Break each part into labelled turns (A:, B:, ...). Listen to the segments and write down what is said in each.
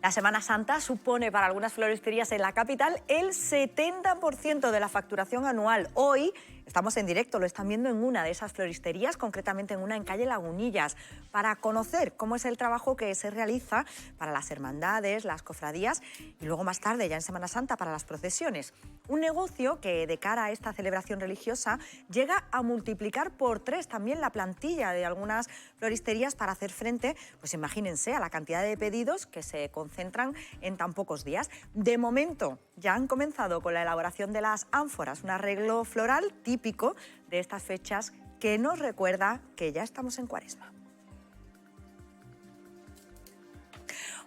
A: La Semana Santa supone para algunas floristerías en la capital el 70% de la facturación anual. Hoy estamos en directo, lo están viendo en una de esas floristerías, concretamente en una en calle Lagunillas, para conocer cómo es el trabajo que se realiza para las hermandades, las cofradías y luego más tarde, ya en Semana Santa, para las procesiones. Un negocio que de cara a esta celebración religiosa llega a multiplicar por 3 también la plantilla de algunas floristerías para hacer frente, pues imagínense, a la cantidad de pedidos que se concentran en tan pocos días. De momento ya han comenzado con la elaboración de las ánforas, un arreglo floral típico de estas fechas que nos recuerda que ya estamos en Cuaresma.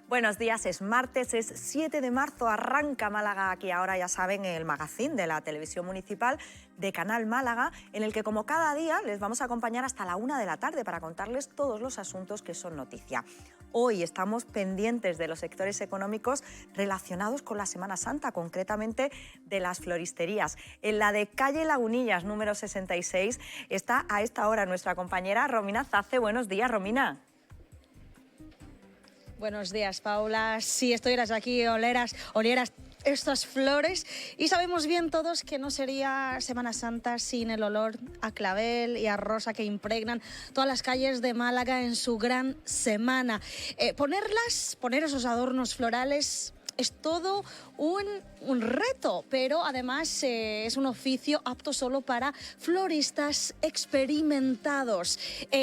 A: Buenos días, es martes, es 7 de marzo, arranca Málaga aquí ahora, ya saben, el magazín de la televisión municipal de Canal Málaga, en el que como cada día les vamos a acompañar hasta la 1 de la tarde para contarles todos los asuntos que son noticia. Hoy estamos pendientes de los sectores económicos relacionados con la Semana Santa, concretamente de las floristerías. En la de calle Lagunillas, número 66, está a esta hora nuestra compañera Romina Zace. Buenos días, Romina.
B: Buenos días, Paula. Sí, estuvieras aquí, olieras estas flores y sabemos bien todos que no sería Semana Santa sin el olor a clavel y a rosa que impregnan todas las calles de Málaga en su gran semana. Poner esos adornos florales es todo un reto, pero además es un oficio apto solo para floristas experimentados.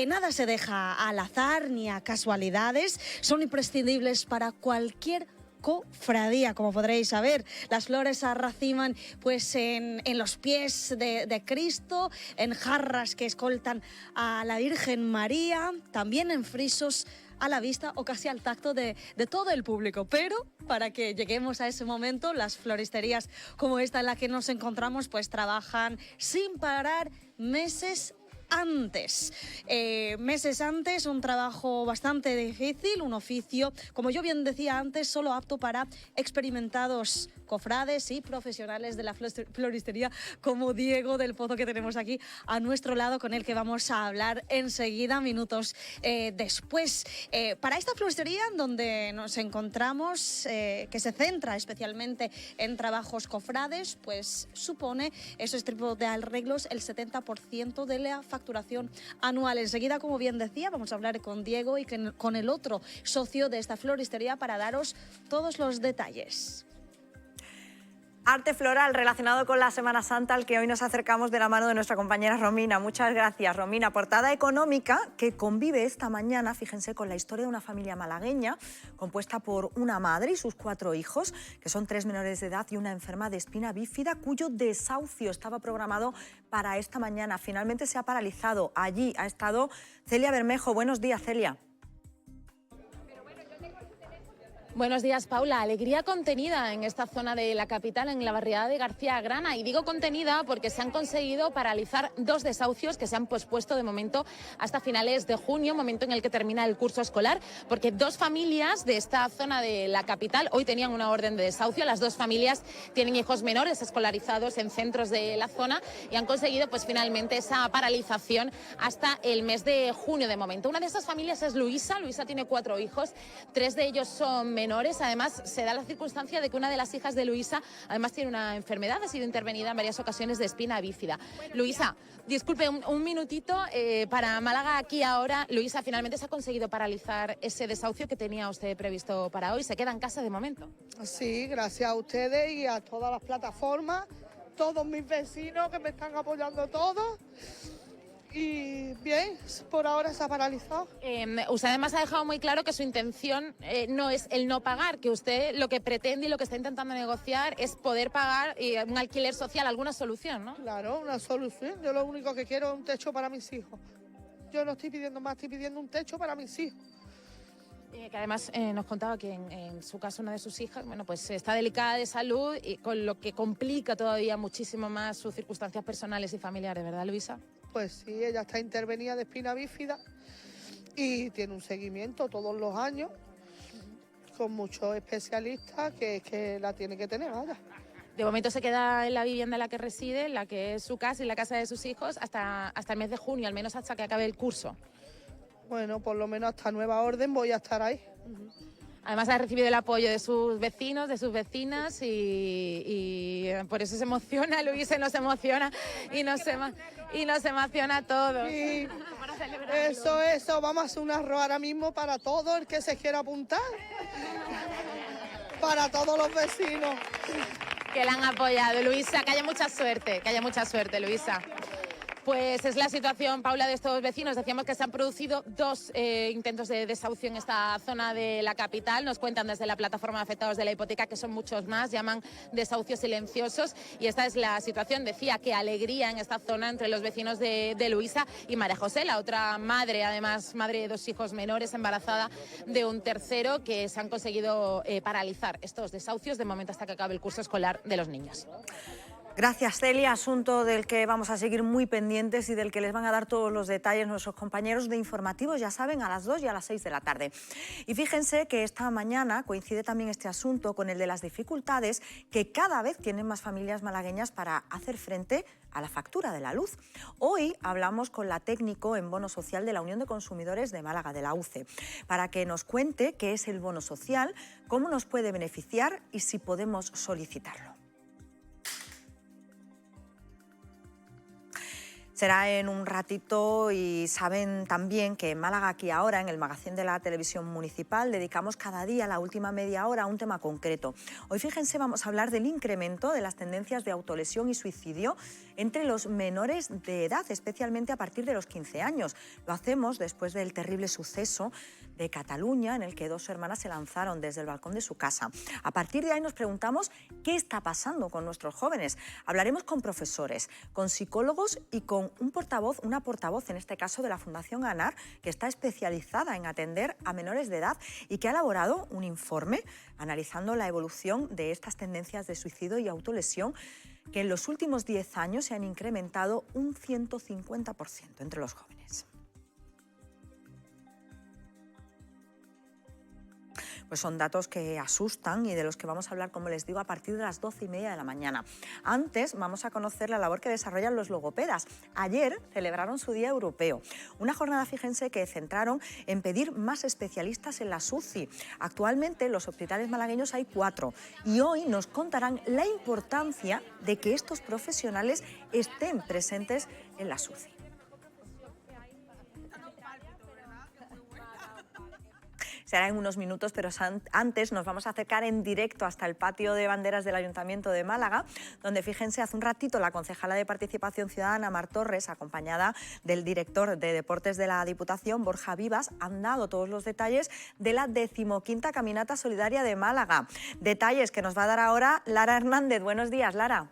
B: Nada se deja al azar ni a casualidades, son imprescindibles para cualquier cofradía, como podréis saber. Las flores se raciman pues en los pies de Cristo, en jarras que escoltan a la Virgen María, también en frisos a la vista o casi al tacto de todo el público. Pero para que lleguemos a ese momento, las floristerías como esta en la que nos encontramos pues trabajan sin parar meses antes. Un trabajo bastante difícil, un oficio, como yo bien decía antes, solo apto para experimentados cofrades y profesionales de la floristería, como Diego del Pozo, que tenemos aquí a nuestro lado, con el que vamos a hablar enseguida, minutos después. Para esta floristería donde nos encontramos, que se centra especialmente en trabajos cofrades, pues supone esos tipos de arreglos el 70% de la facturación anual. Enseguida, como bien decía, vamos a hablar con Diego y con el otro socio de esta floristería para daros todos los detalles.
A: Arte floral relacionado con la Semana Santa, al que hoy nos acercamos de la mano de nuestra compañera Romina. Muchas gracias, Romina. Portada económica que convive esta mañana, fíjense, con la historia de una familia malagueña compuesta por una madre y sus 4 hijos, que son 3 menores de edad y una enferma de espina bífida, cuyo desahucio estaba programado para esta mañana. Finalmente se ha paralizado. Allí ha estado Celia Bermejo. Buenos días, Celia.
C: Buenos días, Paula. Alegría contenida en esta zona de la capital, en la barriada de García Grana. Y digo contenida porque se han conseguido paralizar 2 desahucios que se han pospuesto de momento hasta finales de junio, momento en el que termina el curso escolar, porque 2 familias de esta zona de la capital hoy tenían una orden de desahucio. Las 2 familias tienen hijos menores escolarizados en centros de la zona y han conseguido pues finalmente esa paralización hasta el mes de junio de momento. Una de esas familias es Luisa. Luisa tiene 4 hijos, 3 de ellos son menores. Además, se da la circunstancia de que una de las hijas de Luisa además tiene una enfermedad, ha sido intervenida en varias ocasiones de espina bífida. Luisa, disculpe, un minutito para Málaga aquí ahora. Luisa, finalmente se ha conseguido paralizar ese desahucio que tenía usted previsto para hoy. ¿Se queda en casa de momento?
D: Sí, gracias a ustedes y a todas las plataformas, todos mis vecinos que me están apoyando todos. Y bien, por ahora se ha paralizado.
C: Usted además ha dejado muy claro que su intención no es el no pagar, que usted lo que pretende y lo que está intentando negociar es poder pagar un alquiler social, alguna solución, ¿no?
D: Claro, una solución. Yo lo único que quiero es un techo para mis hijos. Yo no estoy pidiendo más, estoy pidiendo un techo para mis hijos.
C: Que además nos contaba que en su caso una de sus hijas, bueno, pues está delicada de salud y con lo que complica todavía muchísimo más sus circunstancias personales y familiares, ¿verdad, Luisa?
D: Pues sí, ella está intervenida de espina bífida y tiene un seguimiento todos los años con muchos especialistas que la tiene que tener, vaya.
C: De momento se queda en la vivienda en la que reside, en la que es su casa y la casa de sus hijos, hasta el mes de junio, al menos hasta que acabe el curso.
D: Bueno, por lo menos hasta nueva orden voy a estar ahí.
C: Además ha recibido el apoyo de sus vecinos, de sus vecinas y por eso se emociona, Luis se nos emociona y nos emociona a todos.
D: Sí. Eso, vamos a hacer un arroz ahora mismo para todo el que se quiera apuntar, para todos los vecinos.
C: Que la han apoyado, Luisa, que haya mucha suerte, Luisa. Pues es la situación, Paula, de estos vecinos. Decíamos que se han producido 2 intentos de desahucio en esta zona de la capital. Nos cuentan desde la plataforma de afectados de la hipoteca que son muchos más, llaman desahucios silenciosos. Y esta es la situación, decía, que alegría en esta zona entre los vecinos de Luisa y María José, la otra madre, además madre de 2 hijos menores, embarazada de un tercero, que se han conseguido paralizar estos desahucios de momento hasta que acabe el curso escolar de los niños.
A: Gracias, Celia. Asunto del que vamos a seguir muy pendientes y del que les van a dar todos los detalles nuestros compañeros de informativos, ya saben, a las 2 y a las 6 de la tarde. Y fíjense que esta mañana coincide también este asunto con el de las dificultades que cada vez tienen más familias malagueñas para hacer frente a la factura de la luz. Hoy hablamos con la técnico en bono social de la Unión de Consumidores de Málaga, de la UCE, para que nos cuente qué es el bono social, cómo nos puede beneficiar y si podemos solicitarlo. Será en un ratito y saben también que en Málaga Aquí Ahora, en el magazín de la televisión municipal, dedicamos cada día la última media hora a un tema concreto. Hoy, fíjense, vamos a hablar del incremento de las tendencias de autolesión y suicidio entre los menores de edad, especialmente a partir de los 15 años. Lo hacemos después del terrible suceso de Cataluña, en el que 2 hermanas se lanzaron desde el balcón de su casa. A partir de ahí nos preguntamos qué está pasando con nuestros jóvenes. Hablaremos con profesores, con psicólogos y con una portavoz, en este caso de la Fundación ANAR, que está especializada en atender a menores de edad y que ha elaborado un informe analizando la evolución de estas tendencias de suicidio y autolesión que en los últimos 10 años se han incrementado un 150% entre los jóvenes. Pues son datos que asustan y de los que vamos a hablar, como les digo, a partir de las 12:30 de la mañana. Antes vamos a conocer la labor que desarrollan los logopedas. Ayer celebraron su Día Europeo. Una jornada, fíjense, que centraron en pedir más especialistas en la UCI. Actualmente en los hospitales malagueños hay 4 y hoy nos contarán la importancia de que estos profesionales estén presentes en la UCI. Será en unos minutos, pero antes nos vamos a acercar en directo hasta el patio de banderas del Ayuntamiento de Málaga, donde, fíjense, hace un ratito la concejala de Participación Ciudadana, Mar Torres, acompañada del director de Deportes de la Diputación, Borja Vivas, han dado todos los detalles de la 15ª Caminata Solidaria de Málaga. Detalles que nos va a dar ahora Lara Hernández. Buenos días, Lara.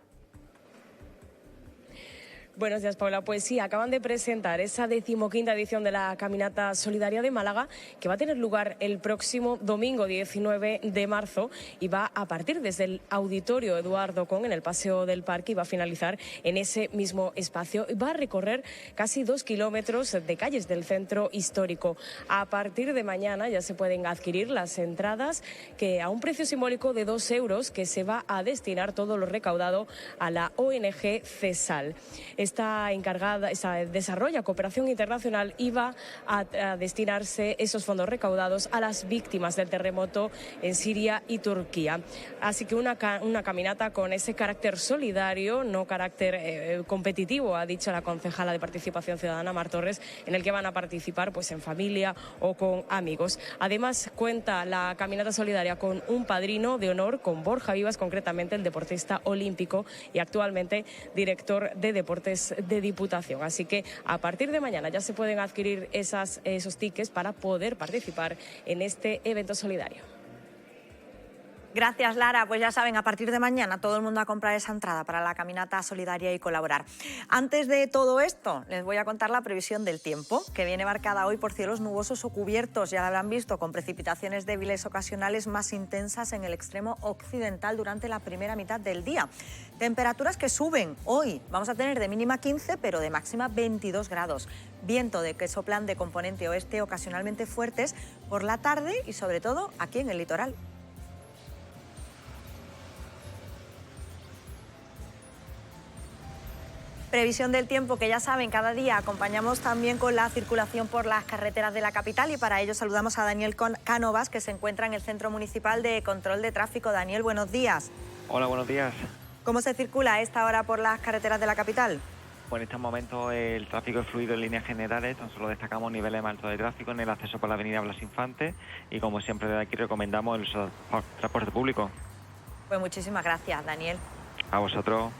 E: Buenos días, Paula. Pues sí, acaban de presentar esa 15ª edición de la Caminata Solidaria de Málaga, que va a tener lugar el próximo domingo 19 de marzo y va a partir desde el Auditorio Eduardo Con, en el Paseo del Parque, y va a finalizar en ese mismo espacio. Va a recorrer casi 2 kilómetros de calles del centro histórico. A partir de mañana ya se pueden adquirir las entradas, que a un precio simbólico de 2 euros, que se va a destinar todo lo recaudado a la ONG CESAL. Desarrolla cooperación internacional y va a destinarse esos fondos recaudados a las víctimas del terremoto en Siria y Turquía. Así que una caminata con ese carácter solidario, no carácter competitivo, ha dicho la concejala de Participación Ciudadana, Mar Torres, en el que van a participar pues en familia o con amigos. Además, cuenta la caminata solidaria con un padrino de honor, con Borja Vivas, concretamente el deportista olímpico y actualmente director de Deportes de Diputación. Así que a partir de mañana ya se pueden adquirir esos tickets para poder participar en este evento solidario.
A: Gracias, Lara. Pues ya saben, a partir de mañana todo el mundo a comprar esa entrada para la caminata solidaria y colaborar. Antes de todo esto, les voy a contar la previsión del tiempo, que viene marcada hoy por cielos nubosos o cubiertos, ya lo habrán visto, con precipitaciones débiles ocasionales más intensas en el extremo occidental durante la primera mitad del día. Temperaturas que suben. Hoy vamos a tener de mínima 15, pero de máxima 22 grados. Viento de que soplan de componente oeste ocasionalmente fuertes por la tarde y sobre todo aquí en el litoral. Previsión del tiempo que ya saben, cada día acompañamos también con la circulación por las carreteras de la capital y para ello saludamos a Daniel Cánovas, que se encuentra en el Centro Municipal de Control de Tráfico. Daniel, buenos días.
F: Hola, buenos días.
A: ¿Cómo se circula a esta hora por las carreteras de la capital?
F: Pues en estos momentos el tráfico es fluido en líneas generales, tan solo destacamos niveles más altos de tráfico en el acceso por la avenida Blas Infante y como siempre desde aquí recomendamos el transporte público.
A: Pues muchísimas gracias, Daniel.
F: A vosotros.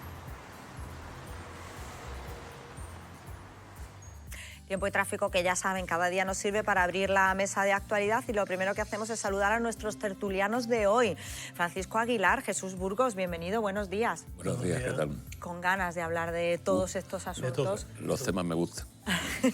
A: Tiempo y tráfico que ya saben, cada día nos sirve para abrir la mesa de actualidad y lo primero que hacemos es saludar a nuestros tertulianos de hoy. Francisco Aguilar, Jesús Burgos, bienvenido, buenos días.
G: Buenos días, ¿qué tal?
A: Con ganas de hablar de todos estos asuntos.
G: Los temas me gustan.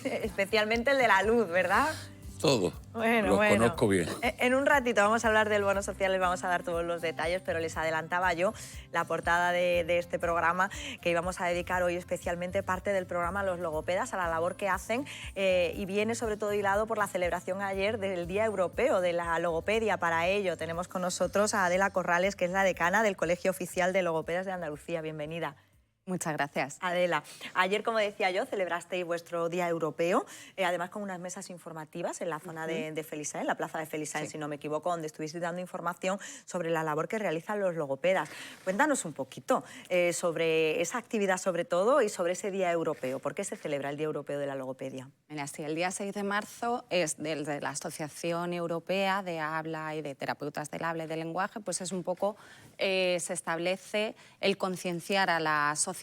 A: Especialmente el de la luz, ¿verdad?
G: Todos.
A: Bueno,
G: los conozco bien.
A: En un ratito vamos a hablar del bono social, les vamos a dar todos los detalles, pero les adelantaba yo la portada de este programa, que íbamos a dedicar hoy especialmente parte del programa a los logopedas, a la labor que hacen, y viene sobre todo hilado por la celebración ayer del Día Europeo de la Logopedia. Para ello tenemos con nosotros a Adela Corrales, que es la decana del Colegio Oficial de Logopedas de Andalucía. Bienvenida.
H: Muchas gracias.
A: Adela, ayer, como decía yo, celebrasteis vuestro Día Europeo, además con unas mesas informativas en la zona de Felisaen, en la plaza de Felisaen, si no me equivoco, donde estuvisteis dando información sobre la labor que realizan los logopedas. Cuéntanos un poquito sobre esa actividad, sobre todo, y sobre ese Día Europeo. ¿Por qué se celebra el Día Europeo de la Logopedia?
H: Mira, sí, el día 6 de marzo es desde la Asociación Europea de Habla y de Terapeutas del Habla y del Lenguaje, pues es un poco, se establece el concienciar a la sociedad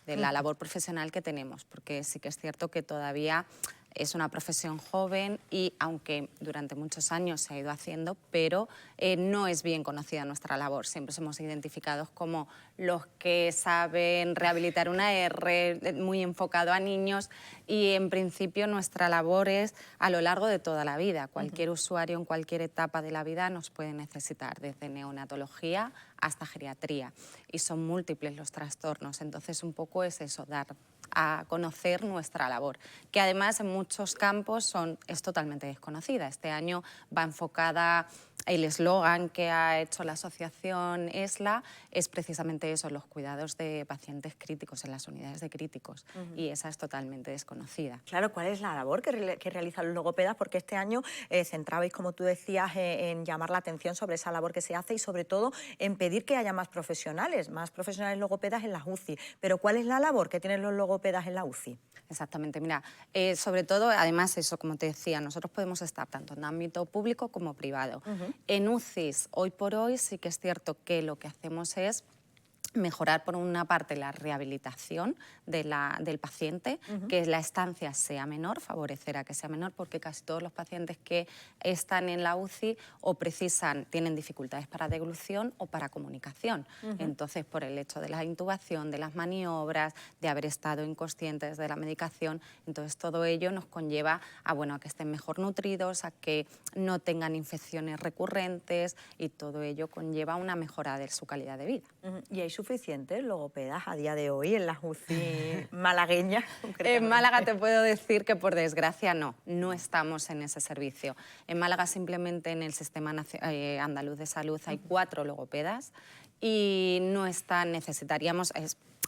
H: de la labor profesional que tenemos, porque sí que es cierto que todavía es una profesión joven y aunque durante muchos años se ha ido haciendo, pero no es bien conocida nuestra labor. Siempre somos identificados como los que saben rehabilitar una R, muy enfocado a niños, y en principio nuestra labor es a lo largo de toda la vida. Cualquier usuario en cualquier etapa de la vida nos puede necesitar, desde neonatología hasta geriatría, y son múltiples los trastornos. Entonces un poco es eso, dar a conocer nuestra labor, que además en muchos campos es totalmente desconocida. Este año va enfocada, el eslogan que ha hecho la asociación ESLA es precisamente eso, los cuidados de pacientes críticos en las unidades de críticos, y esa es totalmente desconocida.
A: Claro, ¿cuál es la labor que realizan los logopedas? Porque este año centrabais, como tú decías, en llamar la atención sobre esa labor que se hace y sobre todo en pedir que haya más profesionales logopedas en las UCI. Pero ¿cuál es la labor que tienen los logopedas en la UCI?
H: Exactamente, mira, sobre todo, además eso, como te decía, nosotros podemos estar tanto en ámbito público como privado. En UCIs, hoy por hoy, sí que es cierto que lo que hacemos es mejorar por una parte la rehabilitación del paciente, que la estancia sea menor, favorecer a que sea menor, porque casi todos los pacientes que están en la UCI o tienen dificultades para deglución o para comunicación. Entonces, por el hecho de la intubación, de las maniobras, de haber estado inconscientes de la medicación, entonces todo ello nos conlleva a que estén mejor nutridos, a que no tengan infecciones recurrentes, y todo ello conlleva una mejora de su calidad de vida.
A: ¿Y hay suficientes logopedas a día de hoy en las UCI malagueñas?
H: En Málaga te puedo decir que por desgracia no estamos en ese servicio. En Málaga simplemente en el Sistema Andaluz de Salud hay 4 logopedas y no están, necesitaríamos,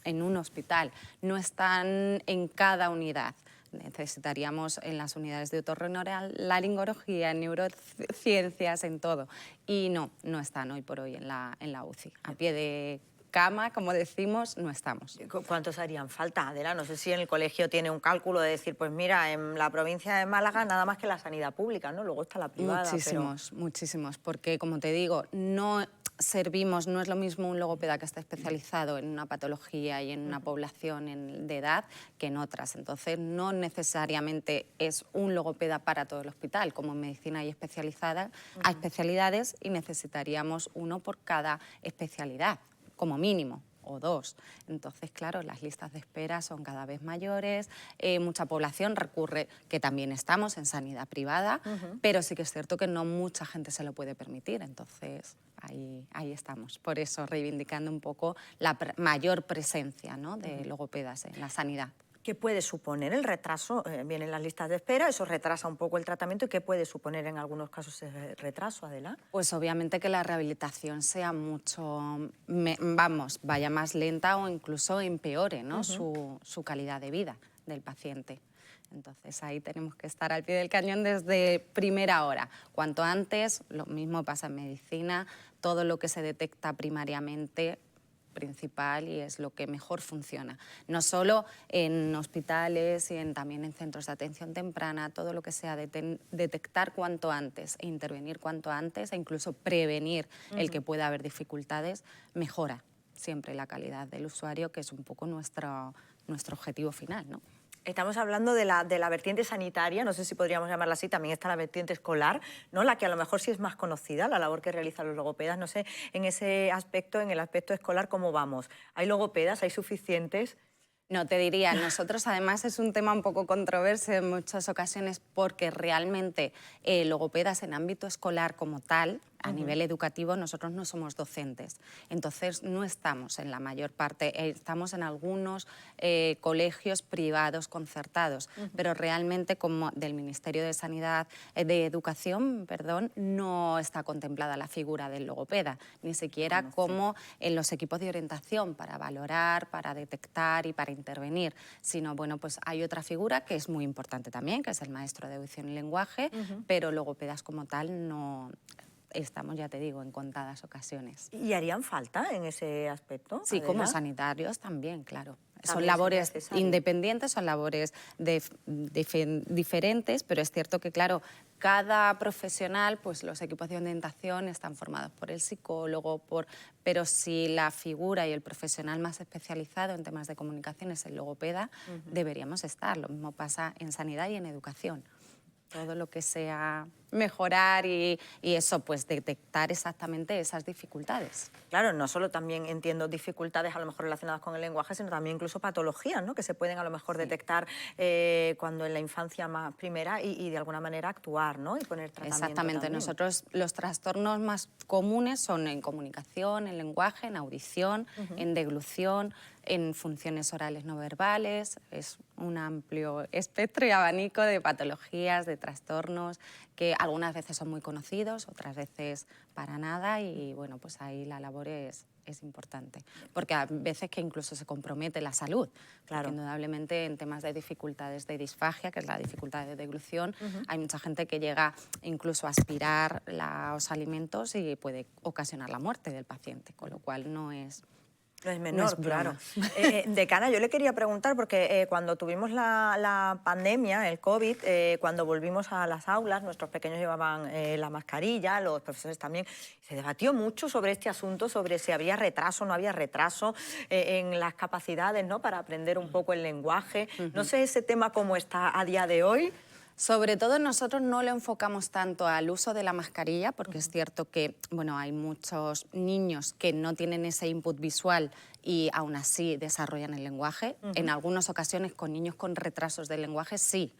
H: en un hospital, no están en cada unidad. Necesitaríamos en las unidades de otorrinolaringología, en neurociencias, en todo. Y no están hoy por hoy en la UCI. A pie de cama, como decimos, no estamos.
A: ¿Cuántos harían falta, Adela? No sé si en el colegio tiene un cálculo de decir, pues mira, en la provincia de Málaga nada más que la sanidad pública, ¿no? Luego está la privada.
H: Muchísimos, porque como te digo, no es lo mismo un logopeda que está especializado en una patología y en una población de edad que en otras. Entonces, no necesariamente es un logopeda para todo el hospital. Como en medicina hay especialidades y necesitaríamos uno por cada especialidad, como mínimo, o 2. Entonces, claro, las listas de espera son cada vez mayores, mucha población recurre, que también estamos en sanidad privada, pero sí que es cierto que no mucha gente se lo puede permitir, entonces ahí estamos. Por eso, reivindicando un poco la mayor presencia, ¿no?, de logopedas en la sanidad.
A: ¿Qué puede suponer el retraso? Vienen las listas de espera, eso retrasa un poco el tratamiento. ¿Y qué puede suponer en algunos casos ese retraso, Adela?
H: Pues obviamente que la rehabilitación sea mucho, vaya más lenta o incluso empeore, ¿no? su calidad de vida del paciente. Entonces ahí tenemos que estar al pie del cañón desde primera hora. Cuanto antes, lo mismo pasa en medicina, todo lo que se detecta primariamente principal y es lo que mejor funciona. No solo en hospitales y también en centros de atención temprana, todo lo que sea detectar cuanto antes e intervenir cuanto antes e incluso prevenir el que pueda haber dificultades, mejora siempre la calidad del usuario, que es un poco nuestro objetivo final, ¿no?
A: Estamos hablando de la vertiente sanitaria, no sé si podríamos llamarla así, también está la vertiente escolar, ¿no? La que a lo mejor sí es más conocida, la labor que realizan los logopedas. No sé, en ese aspecto, en el aspecto escolar, ¿cómo vamos? ¿Hay logopedas? ¿Hay suficientes?
H: No, te diría, nosotros además es un tema un poco controverso en muchas ocasiones porque realmente logopedas en ámbito escolar como tal, a nivel educativo, nosotros no somos docentes. Entonces no estamos en la mayor parte, estamos en algunos colegios privados concertados, pero realmente como del Ministerio de Sanidad, de Educación, perdón, no está contemplada la figura del logopeda, ni siquiera como en los equipos de orientación para valorar, para detectar y para intervenir, sino bueno, pues hay otra figura que es muy importante también, que es el maestro de audición y lenguaje, pero logopedas como tal no estamos, ya te digo, en contadas ocasiones.
A: ¿Y harían falta en ese aspecto?
H: Sí,
A: Adela?
H: como sanitarios también, claro. Son
A: También
H: labores
A: sería necesario.
H: independientes, son labores diferentes, pero es cierto que, claro, cada profesional, pues los equipos de orientación están formados por el psicólogo, pero si la figura y el profesional más especializado en temas de comunicación es el logopeda, deberíamos estar. Lo mismo pasa en sanidad y en educación. Todo lo que sea mejorar y eso, pues detectar exactamente esas dificultades.
A: Claro, no solo también entiendo dificultades a lo mejor relacionadas con el lenguaje, sino también incluso patologías, ¿no? Que se pueden a lo mejor detectar cuando en la infancia más primera y de alguna manera actuar, ¿no? Y poner tratamiento.
H: Exactamente.
A: También.
H: Nosotros los trastornos más comunes son en comunicación, en lenguaje, en audición, en deglución, en funciones orales no verbales. Es un amplio espectro y abanico de patologías, de trastornos que algunas veces son muy conocidos, otras veces para nada y bueno, pues ahí la labor es importante, porque a veces que incluso se compromete la salud. Claro. Porque indudablemente en temas de dificultades de disfagia, que es la dificultad de deglución, hay mucha gente que llega incluso a aspirar los alimentos y puede ocasionar la muerte del paciente, con lo cual no es...
A: No es menor, claro. Decana, yo le quería preguntar, porque cuando tuvimos la pandemia, el COVID, cuando volvimos a las aulas, nuestros pequeños llevaban la mascarilla, los profesores también. Se debatió mucho sobre este asunto, sobre si había retraso o no había retraso en las capacidades, ¿no?, para aprender un poco el lenguaje. No sé ese tema cómo está a día de hoy.
H: Sobre todo nosotros no lo enfocamos tanto al uso de la mascarilla, porque es cierto que bueno, hay muchos niños que no tienen ese input visual y aún así desarrollan el lenguaje. En algunas ocasiones con niños con retrasos del lenguaje sí,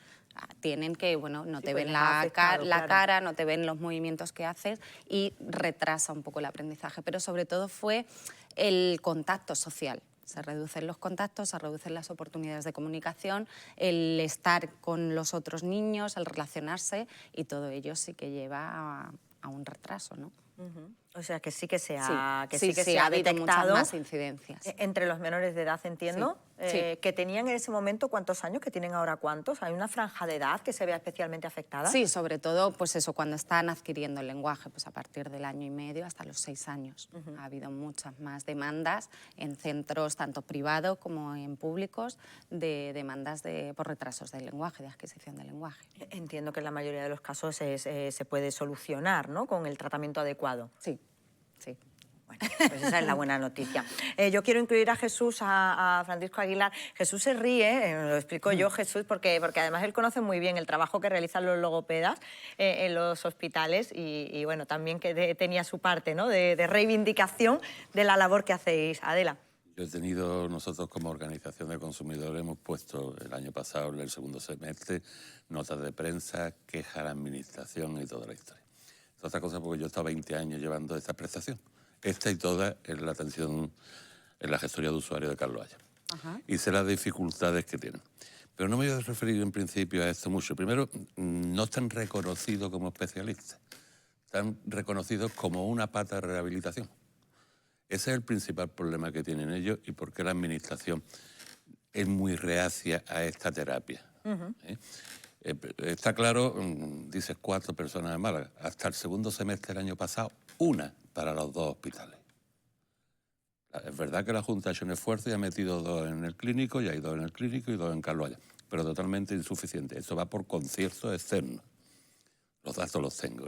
H: tienen que, bueno, no te ven la cara, no te ven los movimientos que haces y retrasa un poco el aprendizaje, pero sobre todo fue el contacto social. Se reducen los contactos, se reducen las oportunidades de comunicación, el estar con los otros niños, el relacionarse y todo ello sí que lleva a un retraso, ¿no?
A: O sea, que sí que se
H: ha
A: ha
H: habido
A: detectado
H: muchas más incidencias.
A: Entre los menores de edad, entiendo, que tenían en ese momento ¿cuántos años? ¿Que tienen ahora cuántos? ¿Hay una franja de edad que se vea especialmente afectada?
H: Sí, sobre todo pues eso, cuando están adquiriendo el lenguaje, pues a partir del año y medio hasta los 6 años. Ha habido muchas más demandas en centros tanto privados como en públicos de demandas por retrasos del lenguaje, de adquisición del lenguaje.
A: Entiendo que en la mayoría de los casos se puede solucionar, ¿no?, con el tratamiento adecuado.
H: Sí, sí.
A: Bueno, pues esa es la buena noticia. Yo quiero incluir a Jesús, a Francisco Aguilar. Jesús se ríe, lo explico yo, Jesús, porque además él conoce muy bien el trabajo que realizan los logopedas en los hospitales y bueno, también que tenía su parte, ¿no?, de reivindicación de la labor que hacéis. Adela.
G: Yo he tenido, nosotros como organización de consumidores hemos puesto el año pasado, en el segundo semestre, notas de prensa, quejas a la administración y toda la historia. Otra cosa porque yo he estado 20 años llevando esta prestación. Esta y toda es la atención en la gestoría de usuario de Carlos Haya. y sé las dificultades que tienen. Pero no me voy a referir en principio a esto mucho. Primero, no están reconocidos como especialistas, están reconocidos como una pata de rehabilitación. Ese es el principal problema que tienen ellos y por qué la administración es muy reacia a esta terapia. Está claro, dices 4 personas en Málaga. Hasta el segundo semestre del año pasado, 1 para los 2 hospitales. Es verdad que la Junta ha hecho un esfuerzo y ha metido 2 en el clínico, y hay 2 en el clínico y 2 en Carlos Haya, pero totalmente insuficiente. Eso va por conciertos externos. Los datos los tengo.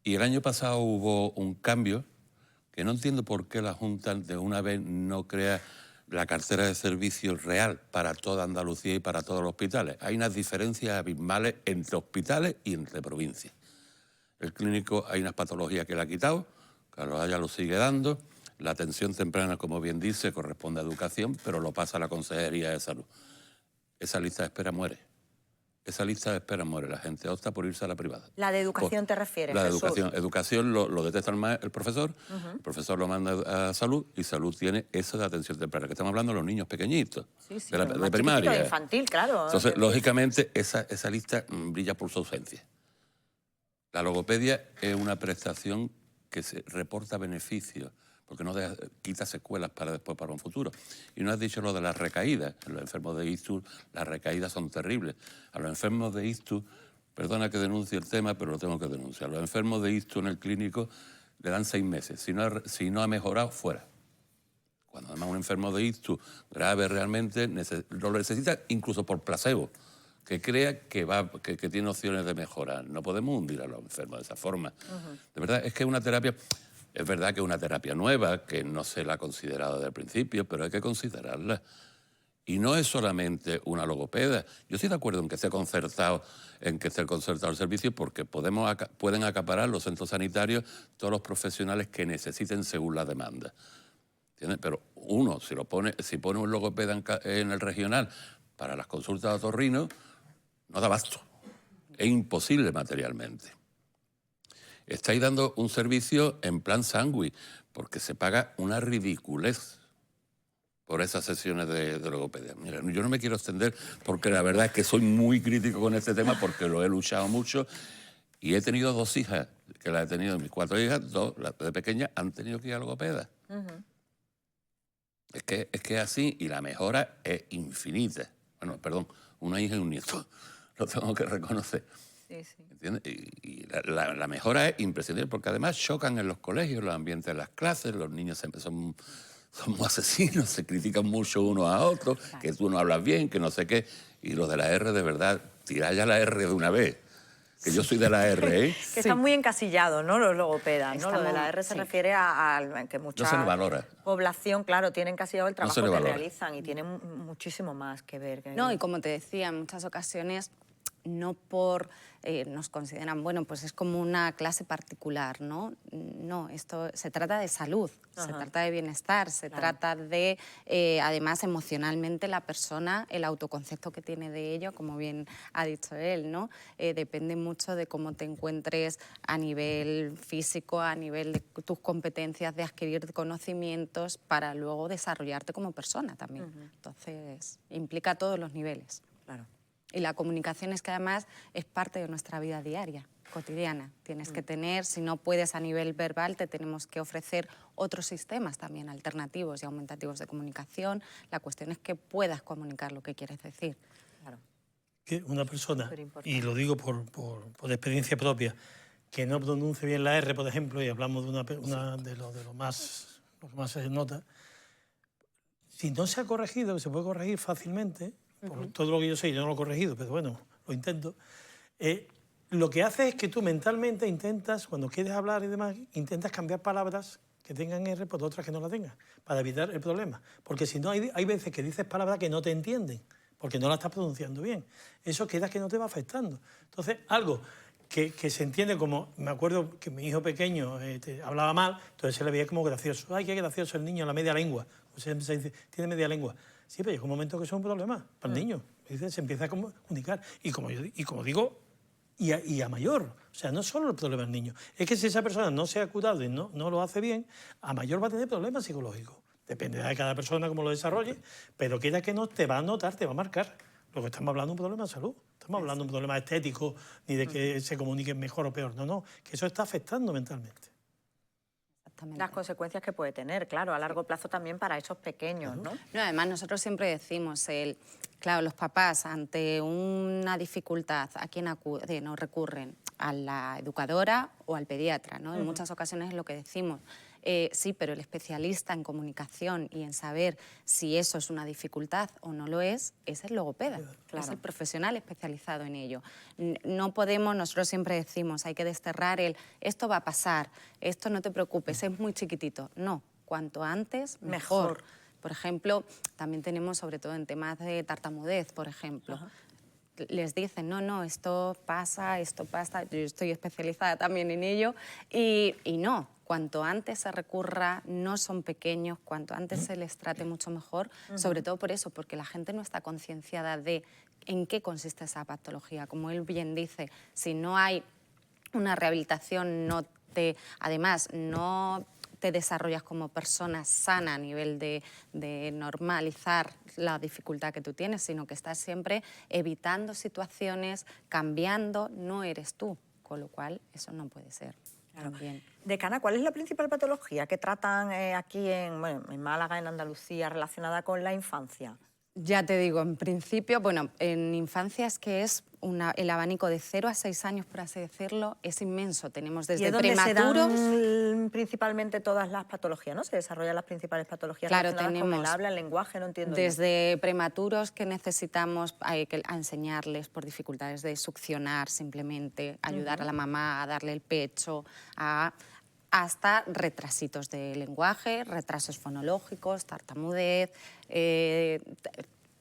G: Y el año pasado hubo un cambio que no entiendo por qué la Junta de una vez no crea la cartera de servicios real para toda Andalucía y para todos los hospitales. Hay unas diferencias abismales entre hospitales y entre provincias. El clínico hay unas patologías que le ha quitado, Carlos Haya lo sigue dando. La atención temprana, como bien dice, corresponde a educación, pero lo pasa a la Consejería de Salud. Esa lista de espera muere. Esa lista de espera muere. La gente opta por irse a la privada.
A: ¿La de educación te refieres?
G: La de
A: Jesús?
G: educación. Educación lo detecta el profesor, el profesor lo manda a Salud y Salud tiene eso de atención temprana, que estamos hablando de los niños pequeñitos,
A: Sí, sí,
G: de primaria.
A: De infantil, claro.
G: Entonces, lógicamente, esa lista brilla por su ausencia. La logopedia es una prestación que se reporta beneficios, porque no quita secuelas para después, para un futuro. Y no has dicho lo de las recaídas. En los enfermos de ictus, las recaídas son terribles. A los enfermos de ictus, perdona que denuncie el tema, pero lo tengo que denunciar. A los enfermos de ictus en el clínico le dan 6 meses. Si no ha mejorado, fuera. Cuando además un enfermo de ictus grave realmente lo necesita incluso por placebo, que crea que tiene opciones de mejorar. No podemos hundir a los enfermos de esa forma. De verdad, es que una terapia... Es verdad que es una terapia nueva, que no se la ha considerado desde el principio, pero hay que considerarla. Y no es solamente una logopeda. Yo estoy de acuerdo en que esté concertado el servicio, porque pueden acaparar los centros sanitarios todos los profesionales que necesiten según la demanda. ¿Entiendes? Pero si pone un logopeda en el regional para las consultas de otorrino, no da abasto. Es imposible materialmente. Estáis dando un servicio en plan sándwich, porque se paga una ridiculez por esas sesiones de logopedia. Mira, yo no me quiero extender porque la verdad es que soy muy crítico con este tema porque lo he luchado mucho y he tenido 2 hijas, que las he tenido, mis 4 hijas, 2 las de pequeñas han tenido que ir a logopeda. Es que es así y la mejora es infinita. Bueno, perdón, una hija y un nieto, lo tengo que reconocer.
A: Sí, sí.
G: ¿Entiendes? Y la mejora es imprescindible porque además chocan en los colegios, los ambientes de las clases, los niños son muy asesinos, se critican mucho unos a otros, que tú no hablas bien, que no sé qué. Y los de la R, de verdad, tirá ya la R de una vez. Que yo soy de la R, ¿eh?
A: Que están muy encasillados, ¿no? Los logopedas, ¿no? Lo de la R se refiere a que mucha
G: no se le valora.
A: Población, claro, tiene encasillado el trabajo
G: que
A: realizan y tiene muchísimo más que ver.
H: No, y como te decía, en muchas ocasiones no nos consideran, bueno, pues es como una clase particular, ¿no? No, esto se trata de salud, se trata de bienestar, se trata de, además, emocionalmente la persona, el autoconcepto que tiene de ello, como bien ha dicho él, ¿no? Depende mucho de cómo te encuentres a nivel físico, a nivel de tus competencias, de adquirir conocimientos para luego desarrollarte como persona también. Entonces, implica a todos los niveles.
A: Claro.
H: Y la comunicación es que además es parte de nuestra vida diaria, cotidiana. Tienes que tener, si no puedes a nivel verbal, te tenemos que ofrecer otros sistemas también alternativos y aumentativos de comunicación. La cuestión es que puedas comunicar lo que quieres decir.
A: Claro.
I: Que una persona, y lo digo por experiencia propia, que no pronuncie bien la R, por ejemplo, y hablamos de lo más se nota, si no se ha corregido, que se puede corregir fácilmente, por todo lo que yo sé, yo no lo he corregido, pero bueno, lo intento. Lo que hace es que tú mentalmente intentas, cuando quieres hablar y demás, intentas cambiar palabras que tengan R por otras que no la tengan, para evitar el problema. Porque si no, hay veces que dices palabras que no te entienden, porque no la estás pronunciando bien. Eso queda que no te va afectando. Entonces, algo que se entiende como... Me acuerdo que mi hijo pequeño hablaba mal, entonces se le veía como gracioso. ¡Ay, qué gracioso el niño, la media lengua! O sea, se dice, tiene media lengua. Sí, pero llega un momento que eso es un problema para el niño. Se empieza a comunicar. Y como digo, y a mayor. O sea, no solo el problema del niño. Es que si esa persona no se ha curado y no lo hace bien, a mayor va a tener problemas psicológicos. Dependerá de cada persona cómo lo desarrolle, pero quiera que no, te va a notar, te va a marcar. Lo que estamos hablando es un problema de salud. Estamos hablando de un problema estético, ni de que se comuniquen mejor o peor. No, que eso está afectando mentalmente.
A: Las consecuencias que puede tener, claro, a largo plazo también para esos pequeños, ¿no?
H: No, además, nosotros siempre decimos, claro, los papás ante una dificultad, ¿a quién acuden o recurren? A la educadora o al pediatra, ¿no? En muchas ocasiones es lo que decimos. Sí, pero el especialista en comunicación y en saber si eso es una dificultad o no lo es el logopeda, es el profesional especializado en ello. No podemos, nosotros siempre decimos, hay que desterrar esto va a pasar, esto no te preocupes, es muy chiquitito. No, cuanto antes, mejor. Por ejemplo, también tenemos, sobre todo en temas de tartamudez, por ejemplo, les dicen, no, esto pasa, yo estoy especializada también en ello, y no. Cuanto antes se recurra, no son pequeños, cuanto antes se les trate mucho mejor, sobre todo por eso, porque la gente no está concienciada de en qué consiste esa patología. Como él bien dice, si no hay una rehabilitación, además no te desarrollas como persona sana a nivel de normalizar la dificultad que tú tienes, sino que estás siempre evitando situaciones, cambiando, no eres tú, con lo cual eso no puede ser.
A: Claro. Decana, ¿cuál es la principal patología que tratan aquí en Málaga, en Andalucía, relacionada con la infancia?
H: Ya te digo, en principio, en infancia es que es el abanico de 0 a 6 años, por así decirlo, es inmenso. Tenemos desde prematuros...
A: se dan principalmente todas las patologías, ¿no? Se desarrollan las principales patologías relacionadas con el habla, el lenguaje, no entiendo.
H: Desde prematuros que necesitamos a enseñarles por dificultades de succionar simplemente, ayudar a la mamá a darle el pecho, hasta retrasitos de lenguaje, retrasos fonológicos, tartamudez,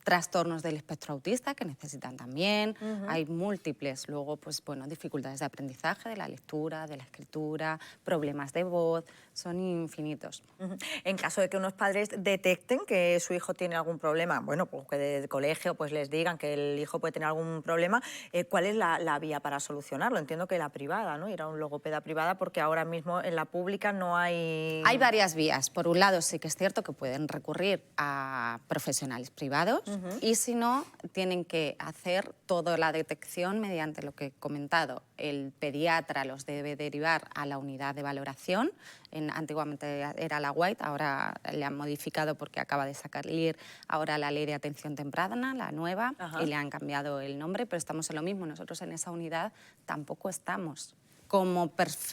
H: trastornos del espectro autista que necesitan también. Hay múltiples, luego dificultades de aprendizaje, de la lectura, de la escritura, problemas de voz, son infinitos.
A: En caso de que unos padres detecten que su hijo tiene algún problema, pues que desde el colegio les digan que el hijo puede tener algún problema, ¿cuál es la vía para solucionarlo? Entiendo que la privada, ¿no? Ir a un logopeda privada, porque ahora mismo en la pública no hay...
H: Hay varias vías. Por un lado, sí que es cierto que pueden recurrir a profesionales privados, y si no, tienen que hacer toda la detección mediante lo que he comentado. El pediatra los debe derivar a la unidad de valoración. Antiguamente era la White, ahora le han modificado porque acaba de salir ahora la Ley de Atención Temprana, la nueva, y le han cambiado el nombre, pero estamos en lo mismo. Nosotros en esa unidad tampoco estamos. Como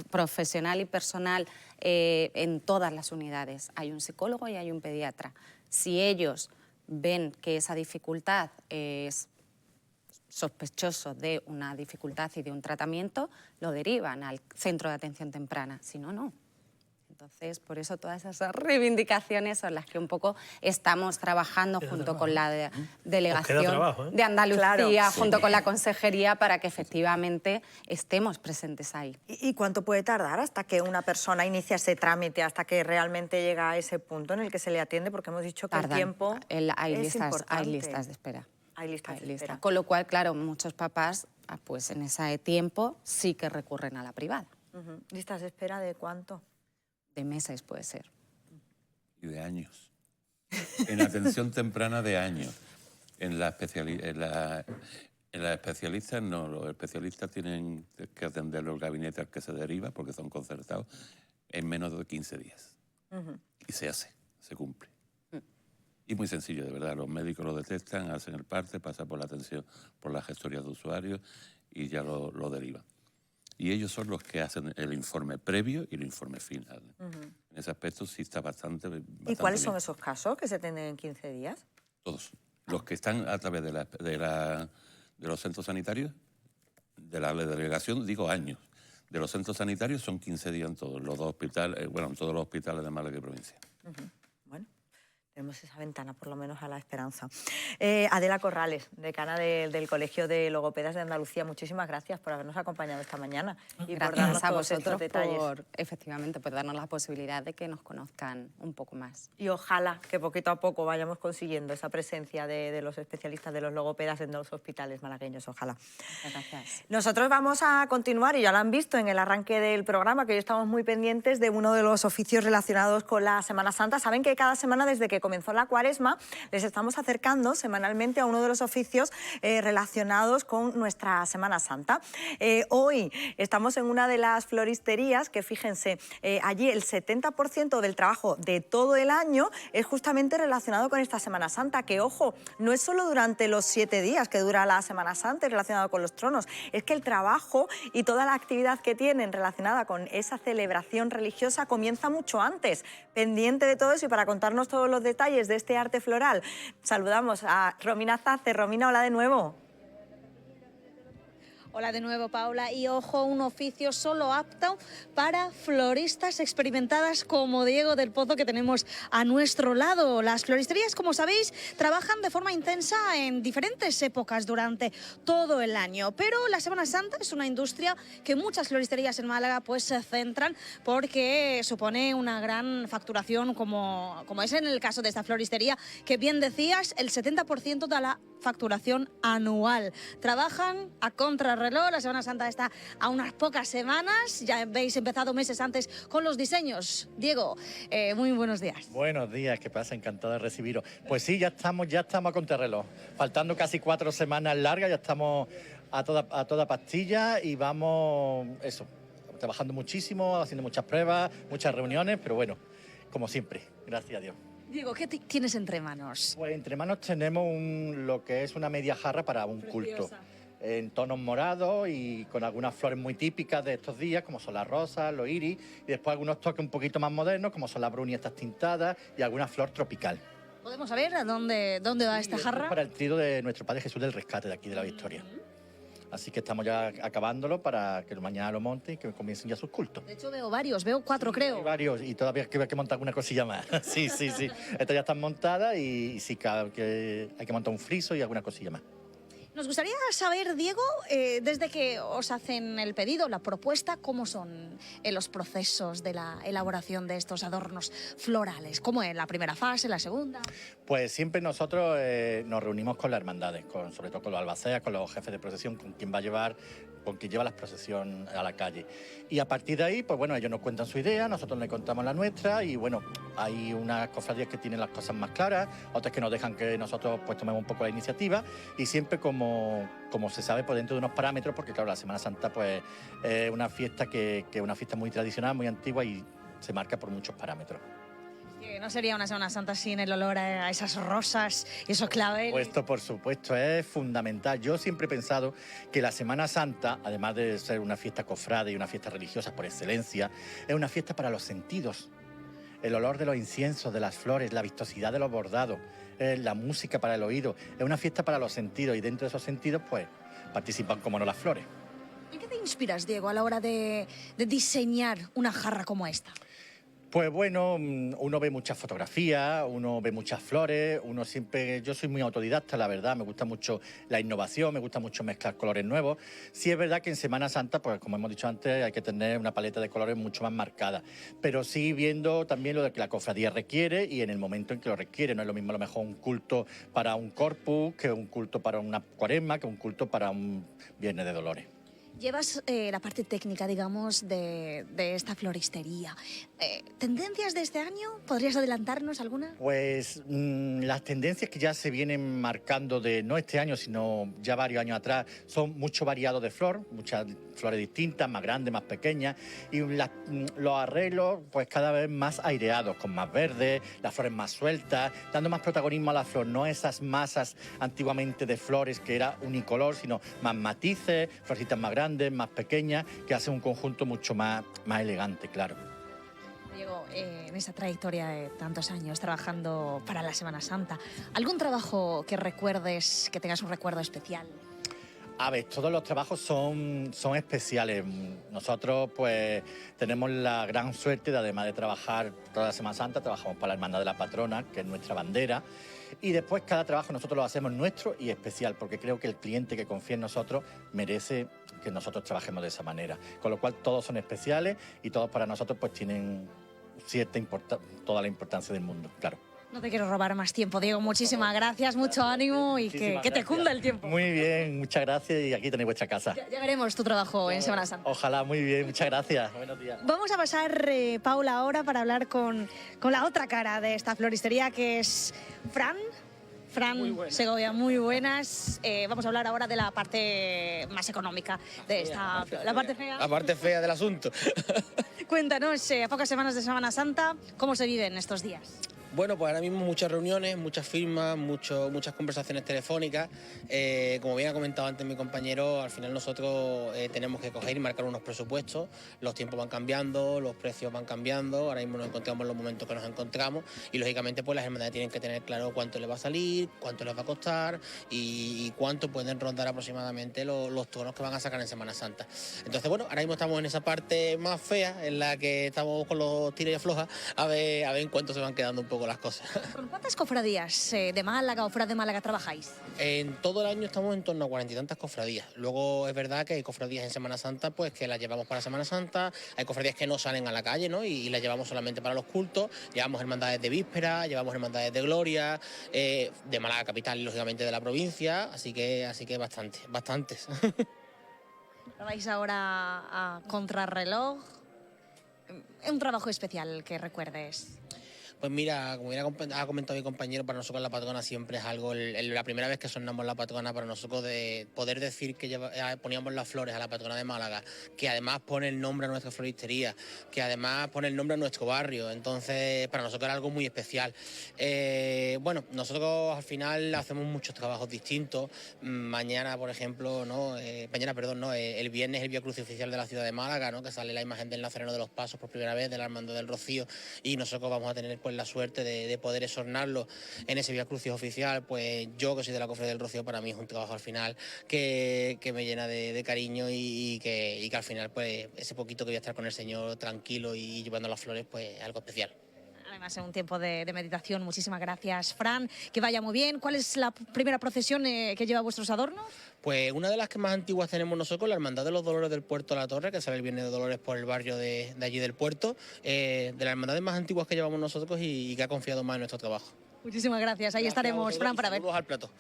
H: profesional y personal en todas las unidades hay un psicólogo y hay un pediatra. Si ellos ven que esa dificultad es sospechoso de una dificultad y de un tratamiento, lo derivan al centro de atención temprana, si no, no. Entonces, por eso todas esas reivindicaciones son las que un poco estamos trabajando junto con la delegación de Andalucía, junto con la consejería, para que efectivamente estemos presentes ahí.
A: ¿Y cuánto puede tardar hasta que una persona inicia ese trámite, hasta que realmente llega a ese punto en el que se le atiende? Porque hemos dicho que el tiempo
H: hay
A: es importante.
H: Hay listas de espera.
A: Hay listas de espera.
H: Con lo cual, claro, muchos papás, pues en ese tiempo sí que recurren a la privada.
A: ¿Listas de espera de cuánto?
H: De meses puede ser.
G: Y de años. En atención temprana de años. En la especialistas no, los especialistas tienen que atender los gabinetes al que se deriva, porque son concertados, en menos de 15 días. Y se hace, se cumple. Y muy sencillo, de verdad. Los médicos lo detectan, hacen el parte, pasa por la atención, por la gestoría de usuarios y ya lo derivan. Y ellos son los que hacen el informe previo y el informe final. En ese aspecto sí está bastante
A: ¿Y cuáles son esos casos que se atienden en 15 días?
G: Todos. Los que están a través de los centros sanitarios, de la delegación, digo años. De los centros sanitarios son 15 días en todos los hospitales, en todos los hospitales de Málaga y provincia.
A: Bueno, Tenemos esa ventana, por lo menos, a la esperanza. Adela Corrales, decana del Colegio de Logopedas de Andalucía, muchísimas gracias por habernos acompañado esta mañana y por darnos
H: a
A: todos estos
H: vosotros
A: detalles.
H: efectivamente, por darnos la posibilidad de que nos conozcan un poco más.
A: Y ojalá que poquito a poco vayamos consiguiendo esa presencia de los especialistas de los logopedas en los hospitales malagueños, ojalá.
H: Gracias.
A: Nosotros vamos a continuar, y ya lo han visto en el arranque del programa, que hoy estamos muy pendientes de uno de los oficios relacionados con la Semana Santa. Saben que cada semana, desde que comenzó la Cuaresma, les estamos acercando semanalmente a uno de los oficios relacionados con nuestra Semana Santa. Hoy estamos en una de las floristerías que, fíjense, allí el 70% del trabajo de todo el año es justamente relacionado con esta Semana Santa, que, ojo, no es solo durante los 7 días que dura la Semana Santa relacionado con los tronos, es que el trabajo y toda la actividad que tienen relacionada con esa celebración religiosa comienza mucho antes. Pendiente de todo eso, y para contarnos todos los detalles de este arte floral, saludamos a Romina Zace. Romina, hola de nuevo.
B: Hola de nuevo, Paula. Y ojo, un oficio solo apto para floristas experimentadas como Diego del Pozo, que tenemos a nuestro lado. Las floristerías, como sabéis, trabajan de forma intensa en diferentes épocas durante todo el año. Pero la Semana Santa es una industria que muchas floristerías en Málaga pues se centran, porque supone una gran facturación, como es en el caso de esta floristería, que bien decías, el 70% de la facturación anual. Trabajan a contrarreloj, la Semana Santa está a unas pocas semanas, ya habéis empezado meses antes con los diseños. Diego, muy buenos días.
J: Buenos días, ¿qué pasa? Encantado de recibiros. Pues sí, ya estamos a contrarreloj. Faltando casi 4 semanas largas, ya estamos a toda pastilla y vamos, eso, trabajando muchísimo, haciendo muchas pruebas, muchas reuniones, pero bueno, como siempre, gracias a Dios.
B: Diego, ¿qué tienes entre manos?
J: Pues entre manos tenemos lo que es una media jarra para un culto, en tonos morados y con algunas flores muy típicas de estos días, como son las rosas, los iris, y después algunos toques un poquito más modernos, como son las brunias tintadas y alguna flor tropical.
B: ¿Podemos saber a dónde va esta jarra?
J: Para el trío de nuestro Padre Jesús del Rescate, de aquí de la Victoria. Así que estamos ya acabándolo para que mañana lo monten y que comiencen ya sus cultos.
B: De hecho veo varios, veo 4 creo.
J: Hay varios y todavía hay que montar alguna cosilla más. Sí. Estas ya están montadas y sí que hay que montar un friso y alguna cosilla más.
B: Nos gustaría saber, Diego, desde que os hacen el pedido, la propuesta, ¿cómo son los procesos de la elaboración de estos adornos florales? ¿Cómo es la primera fase, la segunda?
J: Pues siempre nosotros nos reunimos con las hermandades, sobre todo con los albaceas, con los jefes de procesión, con quien lleva la procesión a la calle. Y a partir de ahí, pues bueno, ellos nos cuentan su idea, nosotros les contamos la nuestra y bueno, hay unas cofradías que tienen las cosas más claras, otras que nos dejan que nosotros pues tomemos un poco la iniciativa y siempre como se sabe, pues dentro de unos parámetros, porque claro, la Semana Santa pues es una fiesta que es una fiesta muy tradicional, muy antigua y se marca por muchos parámetros.
B: No sería una Semana Santa sin el olor a esas rosas y esos claveles.
J: Esto, por supuesto, es fundamental. Yo siempre he pensado que la Semana Santa, además de ser una fiesta cofrade y una fiesta religiosa por excelencia, es una fiesta para los sentidos. El olor de los inciensos, de las flores, la vistosidad de los bordados, la música para el oído. Es una fiesta para los sentidos y dentro de esos sentidos, pues, participan, como no, las flores.
B: ¿En qué te inspiras, Diego, a la hora de diseñar una jarra como esta?
J: Pues bueno, uno ve muchas fotografías, uno ve muchas flores, yo soy muy autodidacta, la verdad, me gusta mucho la innovación, me gusta mucho mezclar colores nuevos. Sí es verdad que en Semana Santa, pues como hemos dicho antes, hay que tener una paleta de colores mucho más marcada, pero sí viendo también lo que la cofradía requiere y en el momento en que lo requiere. No es lo mismo a lo mejor un culto para un corpus, que un culto para una cuaresma, que un culto para un Viernes de Dolores.
B: Llevas la parte técnica, digamos, de esta floristería. ¿Tendencias de este año? ¿Podrías adelantarnos alguna?
J: Pues las tendencias que ya se vienen marcando no este año, sino ya varios años atrás, son mucho variado de flor, muchas flores distintas, más grandes, más pequeñas, y los arreglos pues cada vez más aireados, con más verde, las flores más sueltas, dando más protagonismo a la flor, no esas masas antiguamente de flores que era unicolor, sino más matices, florcitas más grandes, más pequeñas, que hacen un conjunto mucho más elegante, claro.
B: Diego, en esa trayectoria de tantos años trabajando para la Semana Santa, ¿algún trabajo que recuerdes, que tengas un recuerdo especial?
J: A ver, todos los trabajos son especiales. Nosotros pues tenemos la gran suerte de, además de trabajar toda la Semana Santa, trabajamos para la Hermandad de la Patrona, que es nuestra bandera, y después cada trabajo nosotros lo hacemos nuestro y especial, porque creo que el cliente que confía en nosotros merece que nosotros trabajemos de esa manera. Con lo cual todos son especiales y todos para nosotros pues tienen toda la importancia del mundo, claro.
B: No te quiero robar más tiempo, Diego. Muchísimas gracias, mucho ánimo y que te cunda el tiempo.
J: Muy bien, muchas gracias y aquí tenéis vuestra casa.
B: Ya veremos tu trabajo en Semana Santa.
J: Ojalá, muy bien, muchas gracias. Buenos días.
B: Vamos a pasar, Paula, ahora para hablar con la otra cara de esta floristería, que es Fran Segovia, muy buenas. Vamos a hablar ahora de la parte más económica de esta... ¿La parte fea?
K: La parte fea del asunto.
B: Cuéntanos, a pocas semanas de Semana Santa, ¿cómo se viven estos días?
K: Bueno, pues ahora mismo muchas reuniones, muchas firmas, muchas conversaciones telefónicas. Como bien ha comentado antes mi compañero, al final nosotros tenemos que coger y marcar unos presupuestos. Los tiempos van cambiando, los precios van cambiando. Ahora mismo nos encontramos en los momentos que nos encontramos y lógicamente pues las hermandades tienen que tener claro cuánto les va a salir, cuánto les va a costar y cuánto pueden rondar aproximadamente los tonos que van a sacar en Semana Santa. Entonces, bueno, ahora mismo estamos en esa parte más fea en la que estamos con los tiros y aflojas a ver en cuánto se van quedando un poco las cosas.
B: ¿Con cuántas cofradías de Málaga o fuera de Málaga trabajáis?
K: En todo el año estamos en torno a 40 y tantas cofradías. Luego es verdad que hay cofradías en Semana Santa pues que las llevamos para Semana Santa, hay cofradías que no salen a la calle, ¿no? y las llevamos solamente para los cultos, llevamos hermandades de víspera, llevamos hermandades de gloria, de Málaga capital y lógicamente de la provincia, así que bastantes.
B: ¿Vais ahora a contrarreloj? Un trabajo especial que recuerdes.
K: Pues mira, como ya ha comentado mi compañero, para nosotros la patrona siempre es algo, la primera vez que sonamos la patrona para nosotros de poder decir que poníamos las flores a la patrona de Málaga, que además pone el nombre a nuestra floristería, que además pone el nombre a nuestro barrio, entonces para nosotros era algo muy especial. Bueno, nosotros al final hacemos muchos trabajos distintos. Mañana, por ejemplo, el viernes el Vía Crucis oficial de la ciudad de Málaga, ¿no? Que sale la imagen del Nazareno de los Pasos por primera vez, de la Hermandad del Rocío, y nosotros vamos a tener pues la suerte de poder exornarlo en ese Vía Crucis oficial. Pues yo, que soy de la Cofradía del Rocío, para mí es un trabajo al final que me llena de cariño y que al final pues ese poquito que voy a estar con el Señor tranquilo y llevando las flores, pues es algo especial.
B: Además, es un tiempo de meditación. Muchísimas gracias, Fran. Que vaya muy bien. ¿Cuál es la primera procesión que lleva vuestros adornos?
K: Pues una de las que más antiguas tenemos nosotros, la Hermandad de los Dolores del Puerto de la Torre, que sale el Viernes de Dolores por el barrio de allí del puerto, de las hermandades más antiguas que llevamos nosotros y que ha confiado más en nuestro trabajo.
B: Muchísimas gracias. Ahí estaremos, Fran, para ver.
K: Al plato.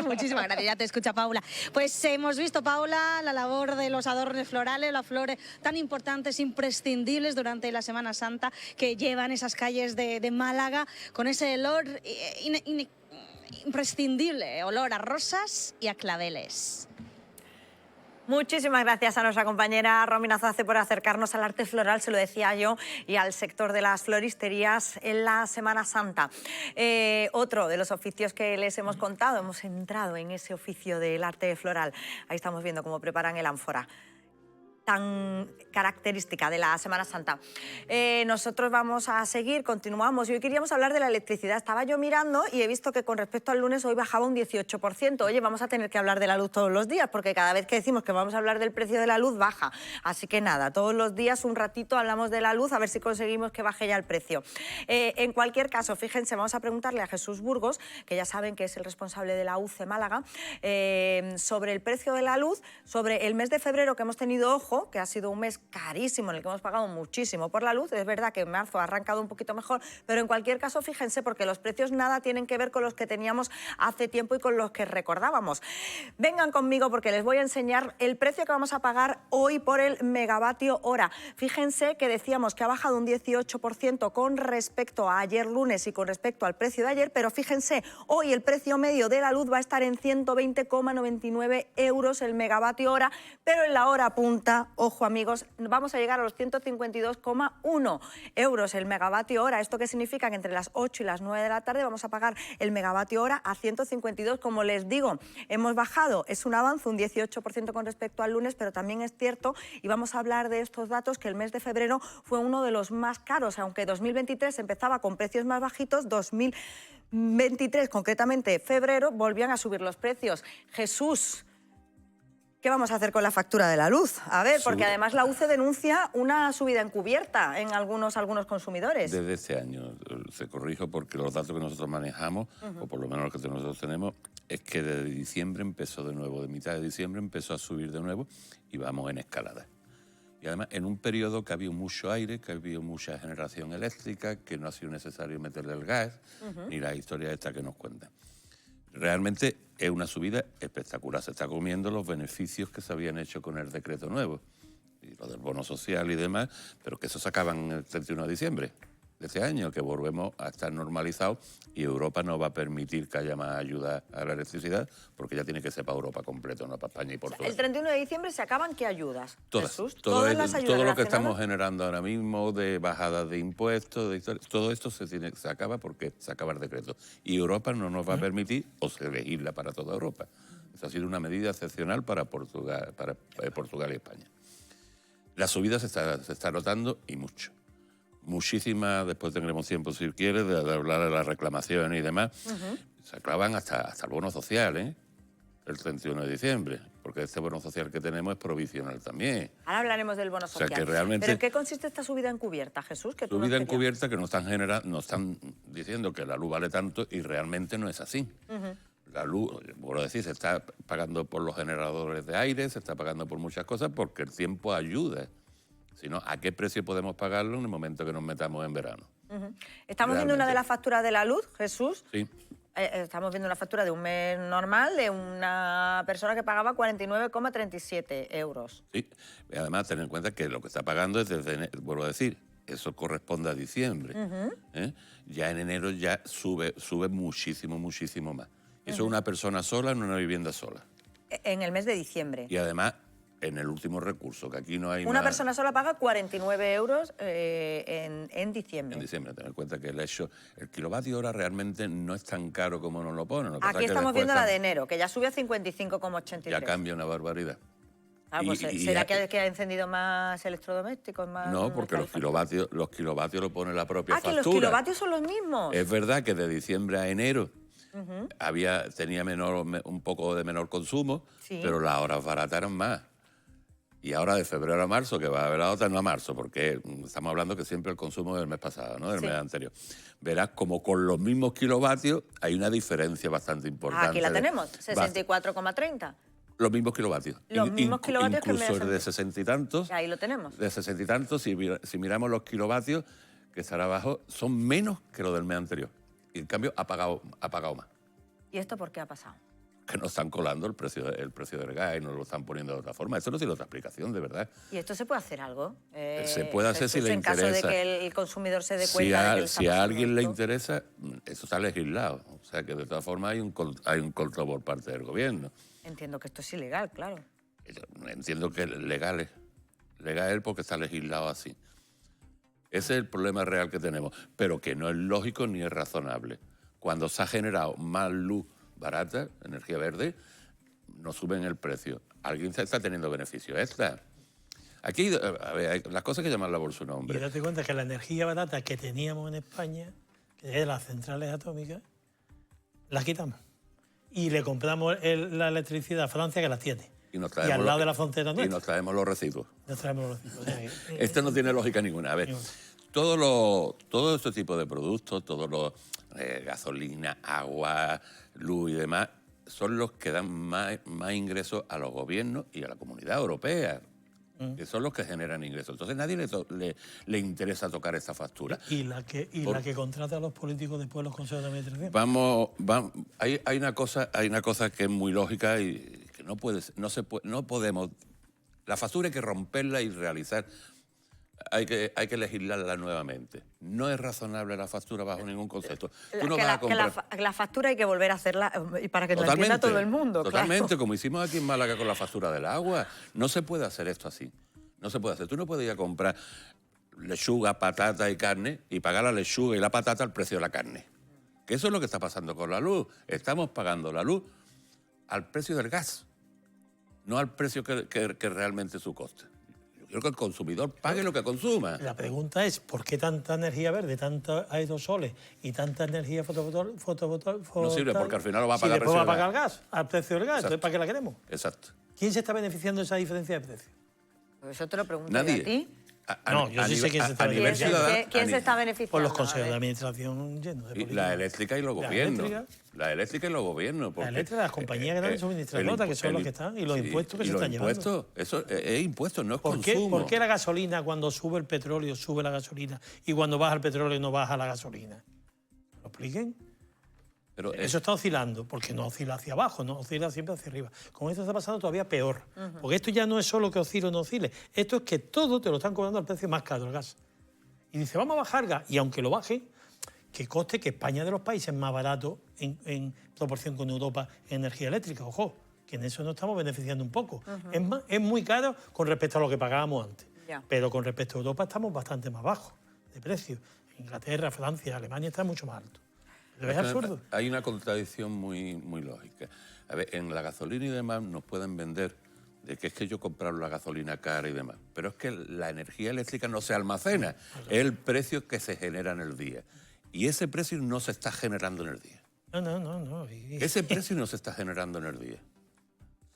B: Muchísimas gracias. Ya te escucha Paula. Pues hemos visto, Paula, la labor de los adornos florales, las flores tan importantes, imprescindibles durante la Semana Santa, que llevan esas calles de Málaga con ese olor imprescindible, olor a rosas y a claveles.
A: Muchísimas gracias a nuestra compañera Romina Zace por acercarnos al arte floral, se lo decía yo, y al sector de las floristerías en la Semana Santa. Otro de los oficios que les hemos contado, hemos entrado en ese oficio del arte floral. Ahí estamos viendo cómo preparan el ánfora, tan característica de la Semana Santa. Nosotros vamos a seguir, continuamos. Y hoy queríamos hablar de la electricidad. Estaba yo mirando y he visto que con respecto al lunes hoy bajaba un 18%. Oye, vamos a tener que hablar de la luz todos los días, porque cada vez que decimos que vamos a hablar del precio de la luz, baja. Así que nada, todos los días un ratito hablamos de la luz, a ver si conseguimos que baje ya el precio. En cualquier caso, fíjense, vamos a preguntarle a Jesús Burgos, que ya saben que es el responsable de la UCE Málaga, sobre el precio de la luz, sobre el mes de febrero, que hemos tenido, ojo, que ha sido un mes carísimo en el que hemos pagado muchísimo por la luz. Es verdad que en marzo ha arrancado un poquito mejor, pero en cualquier caso fíjense, porque los precios nada tienen que ver con los que teníamos hace tiempo y con los que recordábamos. Vengan conmigo porque les voy a enseñar el precio que vamos a pagar hoy por el megavatio hora. Fíjense que decíamos que ha bajado un 18% con respecto a ayer lunes y con respecto al precio de ayer, pero fíjense, hoy el precio medio de la luz va a estar en 120,99 euros el megavatio hora, pero en la hora punta, ojo amigos, vamos a llegar a los 152,1 euros el megavatio hora. ¿Esto qué significa? Que entre las 8 y las 9 de la tarde vamos a pagar el megavatio hora a 152. Como les digo, hemos bajado, es un avance, un 18% con respecto al lunes, pero también es cierto, y vamos a hablar de estos datos, que el mes de febrero fue uno de los más caros. Aunque 2023 empezaba con precios más bajitos, 2023, concretamente febrero, volvían a subir los precios. Jesús, ¿Qué vamos a hacer con la factura de la luz? A ver, porque además la UCE denuncia una subida encubierta en algunos consumidores.
G: Desde este año, se corrijo porque los datos que nosotros manejamos, o por lo menos los que nosotros tenemos, es que desde diciembre empezó de nuevo, de mitad de diciembre empezó a subir de nuevo y vamos en escalada. Y además en un periodo que ha habido mucho aire, que ha habido mucha generación eléctrica, que no ha sido necesario meterle el gas, ni la historia esta que nos cuentan. Realmente es una subida espectacular. Se está comiendo los beneficios que se habían hecho con el decreto nuevo, y lo del bono social y demás, pero que eso se acaban el 31 de diciembre de este año, que volvemos a estar normalizados y Europa no va a permitir que haya más ayuda a la electricidad, porque ya tiene que ser para Europa completo, no para España y Portugal.
A: El 31 de diciembre se acaban, ¿qué ayudas?
G: Todas,
A: Jesús,
G: todo
A: las ayudas
G: lo que
A: relacionadas.
G: estamos generando ahora mismo de bajadas de impuestos, de historia, todo esto se acaba porque se acaba el decreto. Y Europa no nos va a permitir, o se legisla para toda Europa. Esa ha sido una medida excepcional para Portugal y España. La subida se está notando y mucho. Muchísimas, después tendremos tiempo, si quieres, de hablar de las reclamaciones y demás. Se clavan hasta el bono social, ¿eh? El 31 de diciembre, porque este bono social que tenemos es provisional también.
A: Ahora hablaremos del bono social.
G: O sea que realmente,
A: ¿pero en qué consiste esta subida encubierta, Jesús? Que tú
G: subida
A: nos
G: encubierta que nos están diciendo que la luz vale tanto y realmente no es así. La luz, por decir, se está pagando por los generadores de aire, se está pagando por muchas cosas porque el tiempo ayuda. Sino, ¿a qué precio podemos pagarlo en el momento que nos metamos en verano?
A: Estamos viendo una de las facturas de la luz, Jesús.
G: Sí.
A: Estamos viendo una factura de un mes normal de una persona que pagaba 49,37 euros.
G: Sí, además, tener en cuenta que lo que está pagando es desde, vuelvo a decir, eso corresponde a diciembre. Ya en enero ya sube muchísimo, muchísimo más. Eso es una persona sola en una vivienda sola.
A: En el mes de diciembre.
G: Y además, en el último recurso, que aquí no hay
A: una persona sola paga 49 euros en diciembre.
G: En diciembre, tener en cuenta que el kilovatio hora realmente no es tan caro como nos lo ponen.
A: Aquí estamos viendo la de enero, que ya sube a 55,83.
G: Ya cambia una barbaridad.
A: Pues ¿será que ha encendido más electrodomésticos?
G: No, porque los kilovatios lo pone la propia factura.
A: ¿Que los kilovatios son los mismos?
G: Es verdad que de diciembre a enero tenía un poco de menor consumo, pero las horas baratas eran más. Y ahora de febrero a marzo, que va a haber la otra, no a marzo, porque estamos hablando que siempre el consumo del mes pasado, ¿no? Del mes anterior. Verás como con los mismos kilovatios hay una diferencia bastante importante.
A: Aquí la tenemos, 64,30.
G: Los mismos kilovatios.
A: Los mismos kilovatios
G: incluso que de 60 y tantos.
A: Ahí lo tenemos.
G: De 60 y tantos, si miramos los kilovatios, que estará abajo, son menos que los del mes anterior. Y en cambio ha pagado más.
A: ¿Y esto por qué ha pasado?
G: Que nos están colando el precio del gas y nos lo están poniendo de otra forma. Esto no tiene otra explicación, de verdad.
A: ¿Y esto se puede hacer algo?
G: Se puede hacer si le interesa.
A: En caso de que el consumidor se dé cuenta de que
G: si a alguien le interesa, eso está legislado. O sea que de todas formas hay un control por parte del gobierno.
A: Entiendo que esto es ilegal, claro.
G: Entiendo que legal es porque está legislado así. Ese es el problema real que tenemos, pero que no es lógico ni es razonable. Cuando se ha generado más luz barata, energía verde, no suben el precio. Alguien está teniendo beneficio extra. Aquí, a ver, las cosas hay que llamarla por su nombre.
I: Y date cuenta que la energía barata que teníamos en España, que es las centrales atómicas, las quitamos. Y le compramos la electricidad a Francia, que las tiene. Y al lado de la frontera nuestra.
G: Y nos traemos los residuos.
I: Nos traemos los residuos. O sea,
G: esto no tiene lógica ninguna. A ver, todo este tipo de productos, gasolina, agua, luz y demás, son los que dan más ingresos a los gobiernos y a la comunidad europea, que son los que generan ingresos. Entonces nadie le interesa tocar esta factura.
I: ¿Y la que contrata a los políticos después los consejos de administración?
G: Vamos, hay una cosa que es muy lógica y que no podemos. La factura hay que romperla y realizar. Hay que legislarla nuevamente. No es razonable la factura bajo ningún concepto. Tú no vas a comprar...
A: la factura hay que volver a hacerla y para que lo entienda todo el mundo.
G: Totalmente,
A: claro.
G: como hicimos aquí en Málaga con la factura del agua. No se puede hacer esto así. No se puede hacer. Tú no puedes ir a comprar lechuga, patata y carne y pagar la lechuga y la patata al precio de la carne. Que eso es lo que está pasando con la luz. Estamos pagando la luz al precio del gas, no al precio que realmente es su coste. Yo creo que el consumidor pague lo que consuma.
I: La pregunta es, ¿por qué tanta energía verde, tantos aerosoles y tanta energía fotovoltaica?
G: No sirve porque al final lo va a pagar
I: al precio del gas. Entonces, ¿para qué la queremos?
G: Exacto.
I: ¿Quién se está beneficiando de esa diferencia de precios?
A: Eso te lo pregunto
G: Nadie.
A: a ti.
I: No, yo sí sé quién se está beneficiando.
A: ¿Quién se está beneficiando?
I: Por los
A: A
I: consejos
A: ver.
I: de administración llenos de políticos.
G: La eléctrica y los gobiernos. La eléctrica y los gobiernos.
I: La eléctrica, las compañías grandes suministradoras, que son los que están, y los impuestos que se están llevando.
G: Eso es impuestos, no es
I: ¿Por
G: consumo.
I: qué la gasolina, cuando sube el petróleo, sube la gasolina, y cuando baja el petróleo no baja la gasolina? ¿Lo expliquen?
G: Pero
I: eso está oscilando, porque no oscila hacia abajo, no oscila siempre hacia arriba. Con esto está pasando todavía peor, porque esto ya no es solo que oscile o no oscile, esto es que todo te lo están cobrando al precio más caro, el gas. Y dice, vamos a bajar gas, y aunque lo baje, que coste que España es de los países más baratos en proporción con Europa en energía eléctrica. Ojo, que en eso nos estamos beneficiando un poco. Es muy caro con respecto a lo que pagábamos antes, pero con respecto a Europa estamos bastante más bajos de precio. Inglaterra, Francia, Alemania están mucho más altos. Pero es absurdo.
G: Hay una contradicción muy lógica. A ver, en la gasolina y demás nos pueden vender de que es que yo comprar la gasolina cara y demás, pero es que la energía eléctrica no se almacena, es el precio que se genera en el día. Y ese precio no se está generando en el día.
I: No.
G: Ese precio no se está generando en el día.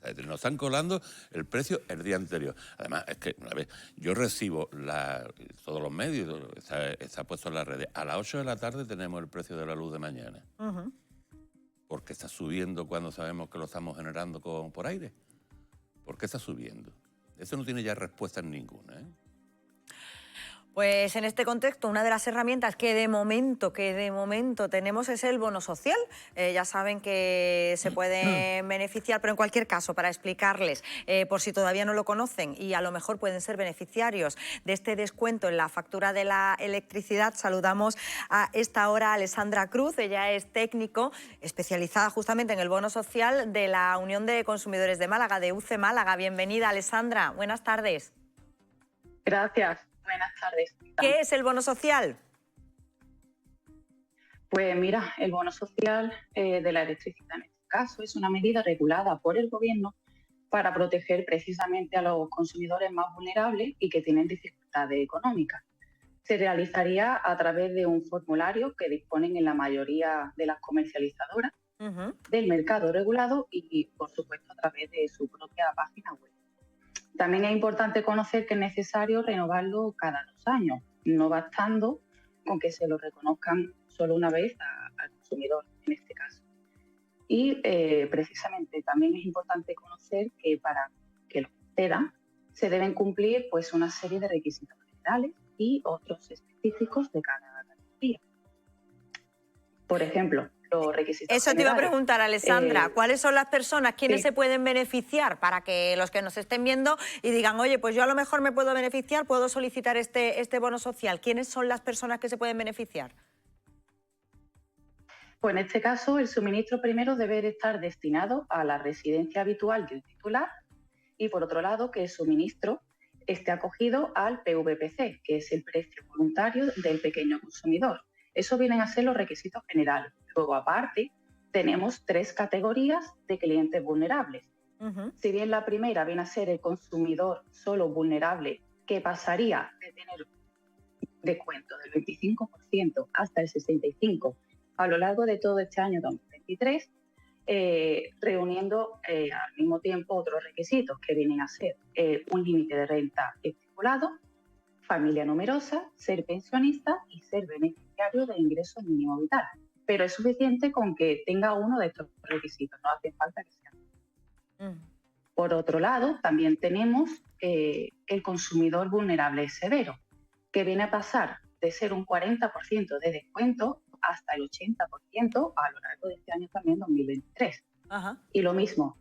G: O sea, nos están colando el precio el día anterior. Además, es que, a ver, yo recibo todos los medios, está puesto en las redes. A las 8 de la tarde tenemos el precio de la luz de mañana. ¿Por qué está subiendo cuando sabemos que lo estamos generando por aire? ¿Por qué está subiendo? Eso no tiene ya respuesta ninguna, ¿eh?
A: Pues en este contexto, una de las herramientas que de momento tenemos es el bono social. Ya saben que se pueden beneficiar, pero en cualquier caso, para explicarles, por si todavía no lo conocen y a lo mejor pueden ser beneficiarios de este descuento en la factura de la electricidad, saludamos a esta hora a Alessandra Cruz. Ella es técnico especializada justamente en el bono social de la Unión de Consumidores de Málaga, de UCE Málaga. Bienvenida, Alessandra. Buenas tardes.
L: Gracias. Buenas tardes.
A: ¿Qué es el bono social?
L: Pues mira, el bono social de la electricidad en este caso es una medida regulada por el Gobierno para proteger precisamente a los consumidores más vulnerables y que tienen dificultades económicas. Se realizaría a través de un formulario que disponen en la mayoría de las comercializadoras del mercado regulado y, por supuesto, a través de su propia página web. También es importante conocer que es necesario renovarlo cada 2 años, no bastando con que se lo reconozcan solo una vez al consumidor, en este caso. Y precisamente también es importante conocer que para que lo concedan se deben cumplir pues, una serie de requisitos generales y otros específicos de cada categoría. Por ejemplo, los requisitos
A: Eso te iba a
L: generales,
A: preguntar, Alessandra. ¿Cuáles son las personas, quiénes se pueden beneficiar para que los que nos estén viendo y digan, oye, pues yo a lo mejor me puedo beneficiar, puedo solicitar este bono social? ¿Quiénes son las personas que se pueden beneficiar?
L: Pues en este caso, el suministro primero debe estar destinado a la residencia habitual del titular y, por otro lado, que el suministro esté acogido al PVPC, que es el precio voluntario del pequeño consumidor. Eso vienen a ser los requisitos generales. Luego, aparte, tenemos 3 categorías de clientes vulnerables. Si bien la primera viene a ser el consumidor solo vulnerable, que pasaría de tener descuento del 25% hasta el 65% a lo largo de todo este año 2023, reuniendo al mismo tiempo otros requisitos que vienen a ser un límite de renta estipulado, familia numerosa, ser pensionista y ser beneficiario de ingreso mínimo vital. Pero es suficiente con que tenga uno de estos requisitos, no hace falta que sea. Por otro lado, también tenemos el consumidor vulnerable severo, que viene a pasar de ser un 40% de descuento hasta el 80% a lo largo de este año también 2023. Y lo mismo,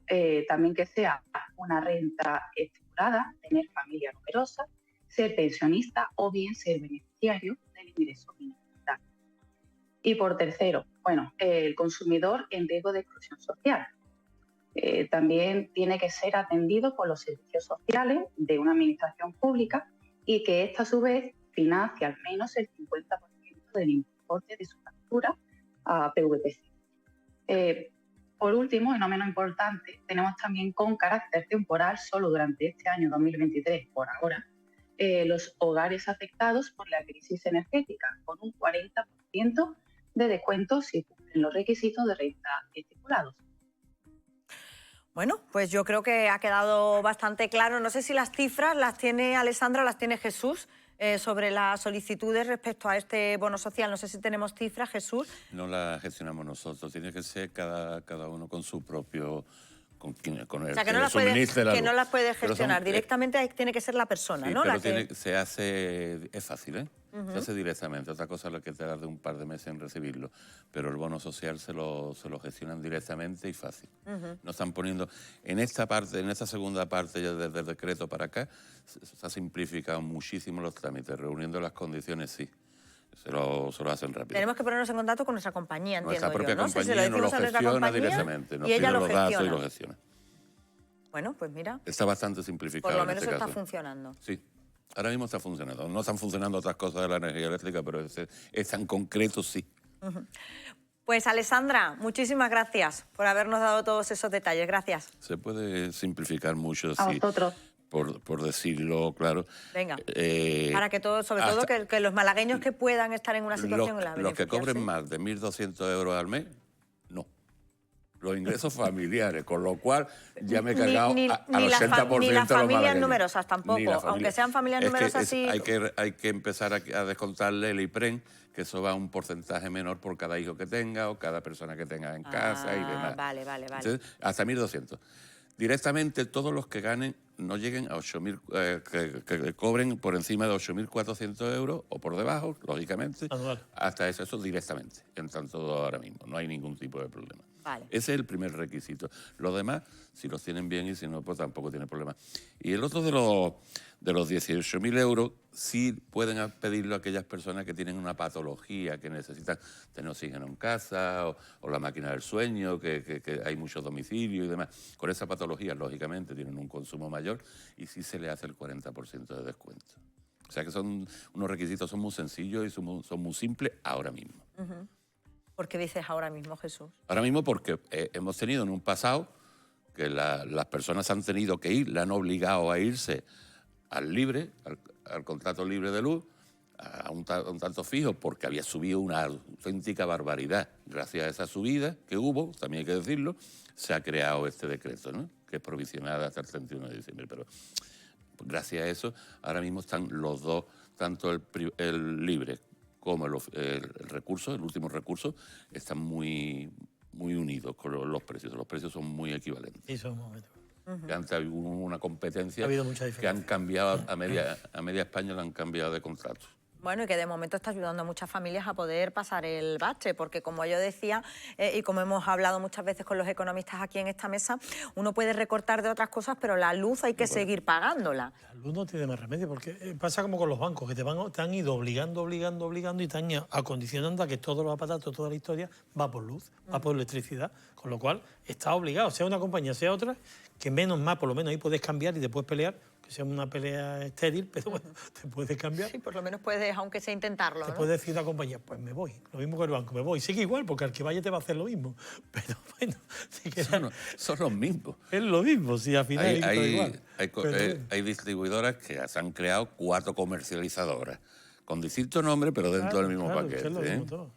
L: también que sea una renta estipulada, tener familia numerosa, ser pensionista o bien ser beneficiario del ingreso mínimo vital. Y por tercero, bueno, el consumidor en riesgo de exclusión social. También tiene que ser atendido por los servicios sociales de una administración pública y que ésta a su vez financie al menos el 50% del importe de su factura a PVPC. Por último, y no menos importante, tenemos también con carácter temporal, solo durante este año 2023, por ahora, los hogares afectados por la crisis energética, con un 40% de descuento si cumplen los requisitos de renta estipulados.
A: Bueno, pues yo creo que ha quedado bastante claro. No sé si las cifras las tiene Alessandra, las tiene Jesús, sobre las solicitudes respecto a este bono social. No sé si tenemos cifras, Jesús.
G: No las gestionamos nosotros, tiene que ser cada uno con su propio... Con el
A: O sea, que
G: que
A: no las puede,
G: suministre la
A: que
G: luz.
A: no las puede
G: Pero
A: gestionar.
G: son,
A: Directamente tiene que ser la persona,
G: sí,
A: ¿no?
G: pero
A: La que...
G: se hace... Es fácil, ¿eh?
A: Ujú.
G: Se hace directamente. Otra cosa es lo que te da de un par de meses en recibirlo. Pero el bono social se lo gestionan directamente y fácil.
A: Ujú.
G: No están poniendo... En esta segunda parte, ya desde el decreto para acá, se ha simplificado muchísimo los trámites. Reuniendo las condiciones, sí. Se lo hacen rápido.
A: Tenemos que ponernos en contacto con nuestra compañía, entiendo
G: Nuestra propia
A: yo, ¿no?
G: compañía
A: Si se lo
G: nos lo
A: decimos a nuestra
G: gestiona
A: compañía
G: directamente. Nos
A: y ella
G: pide
A: lo
G: los datos y
A: gestiona.
G: lo gestiona.
A: Bueno, pues mira,
G: Está bastante simplificado.
A: por lo menos
G: en este
A: está
G: caso.
A: funcionando.
G: Sí, ahora mismo está funcionando. No están funcionando otras cosas de la energía eléctrica, pero es tan concreto, sí.
A: Ujú. Pues Alessandra, muchísimas gracias por habernos dado todos esos detalles. Gracias.
G: Se puede simplificar mucho,
L: A
G: sí,
L: vosotros.
G: por decirlo claro.
A: Venga,
G: Eh,
A: para que todos, sobre todo, que los malagueños que puedan estar en una situación en la
G: los que cobren
A: beneficiarse.
G: más de 1.200 euros al mes, no. Los ingresos familiares, con lo cual ya me he cargado
A: Ni
G: al
A: las
G: 80%
A: ni las
G: de los
A: familias
G: malagueños.
A: numerosas tampoco,
G: Ni la familia.
A: aunque sean familias
G: Es que
A: numerosas sí.
G: hay que empezar a descontarle el IPREN, que eso va a un porcentaje menor por cada hijo que tenga o cada persona que tenga en casa y demás.
A: Vale.
G: Entonces, hasta 1.200. Directamente todos los que ganen no lleguen a 8.000, que cobren por encima de 8.400 euros o por debajo, lógicamente,
I: Anual.
G: hasta eso directamente. Entran todos ahora mismo, no hay ningún tipo de problema.
A: Vale.
G: Ese es el primer requisito. Los demás, si los tienen bien y si no, pues tampoco tiene problema. Y el otro de los 18.000 euros, sí pueden pedirlo a aquellas personas que tienen una patología, que necesitan tener oxígeno en casa o la máquina del sueño, que hay muchos domicilios y demás. Con esa patología, lógicamente, tienen un consumo mayor y sí se le hace el 40% de descuento. O sea que son unos requisitos, son muy sencillos y son muy simples ahora mismo.
A: Ujú. ¿Por qué dices ahora mismo, Jesús?
G: Ahora mismo porque hemos tenido en un pasado que las personas han tenido que ir, le han obligado a irse al libre, al contrato libre de luz, a un tanto fijo, porque había subido una auténtica barbaridad. Gracias a esa subida que hubo, también hay que decirlo, se ha creado este decreto, ¿no? Que es provisional hasta el 31 de diciembre. Pero gracias a eso, ahora mismo están los dos, tanto el libre como el recurso, el último recurso, están muy unidos con los precios. Los precios son muy equivalentes.
I: Sí, somos.
G: Que antes había una competencia
I: Ha habido mucha
G: que
I: diferencia.
G: han cambiado a media España, la han cambiado de contratos.
A: Bueno, y que de momento está ayudando a muchas familias a poder pasar el bache, porque como yo decía, y como hemos hablado muchas veces con los economistas aquí en esta mesa, uno puede recortar de otras cosas, pero la luz hay que seguir pagándola.
I: La luz no tiene más remedio, porque pasa como con los bancos, que te han ido obligando y te han ido acondicionando a que todos los aparatos, toda la historia va por luz, va por electricidad, con lo cual está obligado, sea una compañía, sea otra, que menos más, por lo menos ahí puedes cambiar y te puedes pelear, que sea una pelea estéril, pero bueno, te puedes cambiar.
A: Sí, por lo menos puedes, aunque sea intentarlo,
I: Te
A: ¿no?
I: puede decir la compañía, pues me voy, lo mismo que el banco, me voy. Sigue igual, porque al que vaya te va a hacer lo mismo. Pero bueno, si
G: son los mismos.
I: Es lo mismo, si al final es todo igual.
G: Hay distribuidoras que se han creado 4 comercializadoras, con distintos nombres, pero dentro del mismo paquete.
I: Que es lo mismo todo.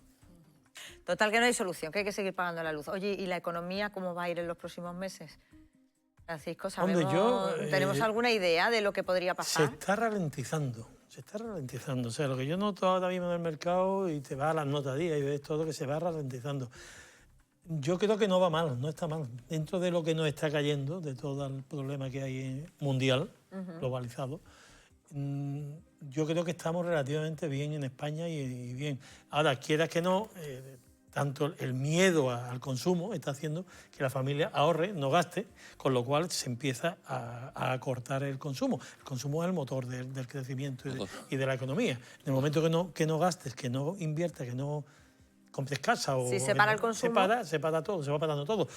A: Total, que no hay solución, que hay que seguir pagando la luz. Oye, ¿y la economía cómo va a ir en los próximos meses? Francisco, ¿tenemos alguna idea de lo que podría pasar?
I: Se está ralentizando. O sea, lo que yo noto ahora mismo en el mercado, y te vas a las notas día y ves todo que se va ralentizando. Yo creo que no va mal, no está mal. Dentro de lo que nos está cayendo, de todo el problema que hay mundial, globalizado, yo creo que estamos relativamente bien en España y bien. Ahora, quieras que no, tanto el miedo al consumo está haciendo que la familia ahorre, no gaste, con lo cual se empieza a acortar el consumo. El consumo es el motor del crecimiento y de la economía. En el momento que no gastes, que no inviertas, que no compres casa o...
A: Si se para el consumo...
I: Se para todo, se va parando todo.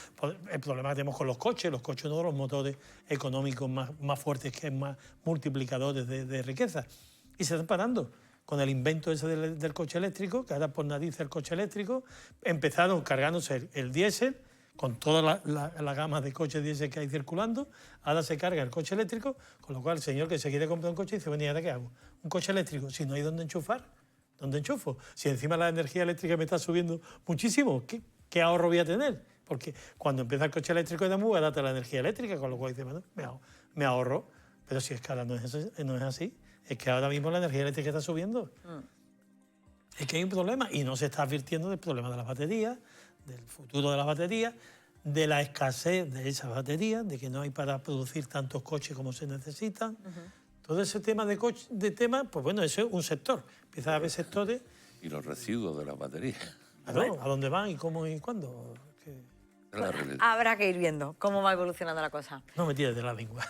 I: El problema que tenemos con los coches es uno de los motores económicos más fuertes, que es más multiplicadores de riqueza. Y se están parando. Con el invento ese del coche eléctrico, que ahora por narices el coche eléctrico, empezaron cargándose el diésel, con toda la gama de coches diésel que hay circulando, ahora se carga el coche eléctrico, con lo cual el señor que se quiere comprar un coche dice, bueno, ¿y ahora qué hago? Un coche eléctrico, si no hay dónde enchufar, ¿dónde enchufo? Si encima la energía eléctrica me está subiendo muchísimo, ¿qué ahorro voy a tener? porque cuando empieza el coche eléctrico es muy barata la energía eléctrica, con lo cual dice, bueno, me ahorro. Pero si es que ahora no es así, es que ahora mismo la energía eléctrica está subiendo. Es que hay un problema y no se está advirtiendo del problema de las baterías, del futuro de las baterías, de la escasez de esas baterías, de que no hay para producir tantos coches como se necesitan. Todo ese tema de temas, pues bueno, eso es un sector. Empieza a haber sectores.
G: Y los residuos de las baterías.
I: Claro, ¿a dónde van y cómo y cuándo?
A: Habrá que ir viendo cómo va evolucionando la cosa.
I: No me tires de la lengua.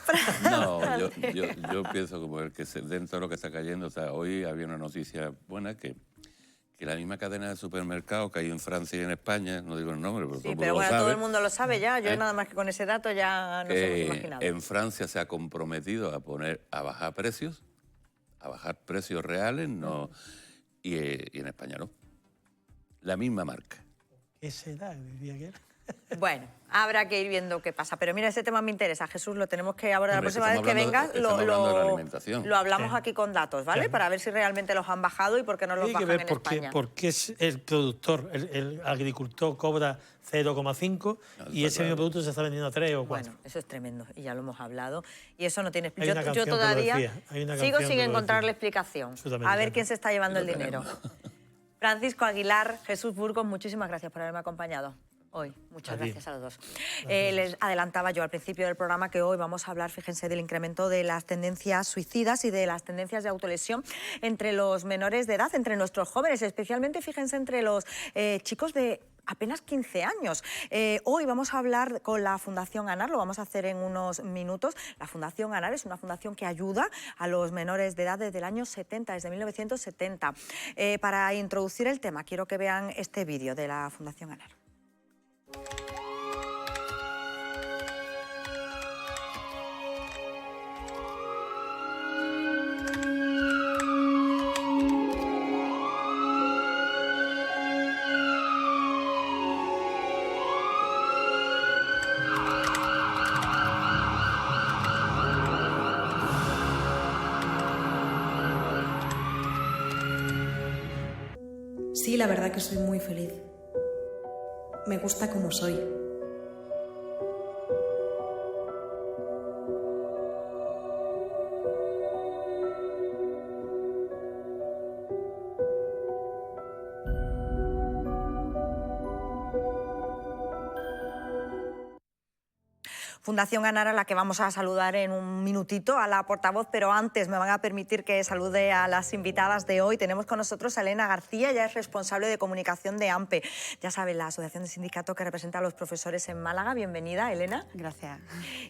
G: No, yo pienso como el que dentro de lo que está cayendo, o sea, hoy había una noticia buena que la misma cadena de supermercados que hay en Francia y en España, no digo el nombre, pero,
A: sí, pero bueno, todo el mundo lo sabe ya, yo nada más que con ese dato ya nos hemos imaginado.
G: En Francia se ha comprometido a bajar precios reales, no, y en España no. La misma marca.
I: ¿Qué será? Diría que era.
A: Bueno, habrá que ir viendo qué pasa. Pero mira, ese tema me interesa, Jesús, lo tenemos que abordar la próxima vez que vengas. Lo hablamos aquí con datos, ¿vale? Para ver si realmente los han bajado y por qué no los bajan en España.
I: Porque es el productor, el agricultor cobra 0,5 y ese mismo producto se está vendiendo a 3 o 4.
A: Bueno, eso es tremendo y ya lo hemos hablado. Y eso no tiene explicación. Yo todavía sigo sin encontrarle explicación. A ver quién se está llevando el dinero. Francisco Aguilar, Jesús Burgos, muchísimas gracias por haberme acompañado hoy. Muchas gracias a los dos. Les adelantaba yo al principio del programa que hoy vamos a hablar, fíjense, del incremento de las tendencias suicidas y de las tendencias de autolesión entre los menores de edad, entre nuestros jóvenes, especialmente, fíjense, entre los chicos de apenas 15 años. Hoy vamos a hablar con la Fundación ANAR, lo vamos a hacer en unos minutos. La Fundación ANAR es una fundación que ayuda a los menores de edad desde el año 70, desde 1970. Para introducir el tema, quiero que vean este vídeo de la Fundación ANAR.
M: Sí, la verdad que soy muy feliz. Me gusta como soy.
A: Fundación ANAR, a la que vamos a saludar en un minutito, a la portavoz, pero antes me van a permitir que salude a las invitadas de hoy. Tenemos con nosotros a Elena García, ella es responsable de comunicación de AMPE. Ya saben, la asociación de sindicato que representa a los profesores en Málaga. Bienvenida, Elena.
N: Gracias.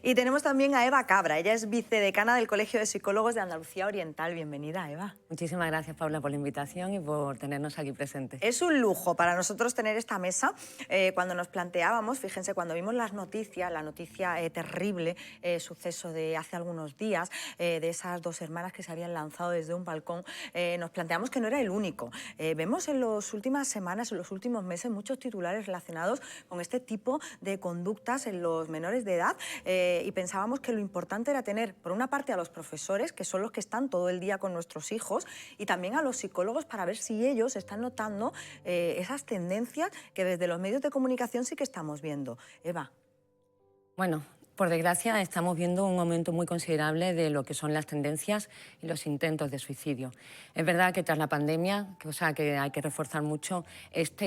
A: Y tenemos también a Eva Cabra, ella es vicedecana del Colegio de Psicólogos de Andalucía Oriental. Bienvenida, Eva.
N: Muchísimas gracias, Paula, por la invitación y por tenernos aquí presentes.
A: Es un lujo para nosotros tener esta mesa. Cuando nos planteábamos, fíjense, cuando vimos las noticias, la noticia terrible, suceso de hace algunos días, de esas dos hermanas que se habían lanzado desde un balcón, nos planteamos que no era el único. Vemos en las últimas semanas, en los últimos meses, muchos titulares relacionados con este tipo de conductas en los menores de edad y pensábamos que lo importante era tener, por una parte, a los profesores, que son los que están todo el día con nuestros hijos, y también a los psicólogos para ver si ellos están notando esas tendencias que desde los medios de comunicación sí que estamos viendo. Eva.
N: Bueno, por desgracia, estamos viendo un aumento muy considerable de lo que son las tendencias y los intentos de suicidio. Es verdad que tras la pandemia, cosa que hay que reforzar mucho,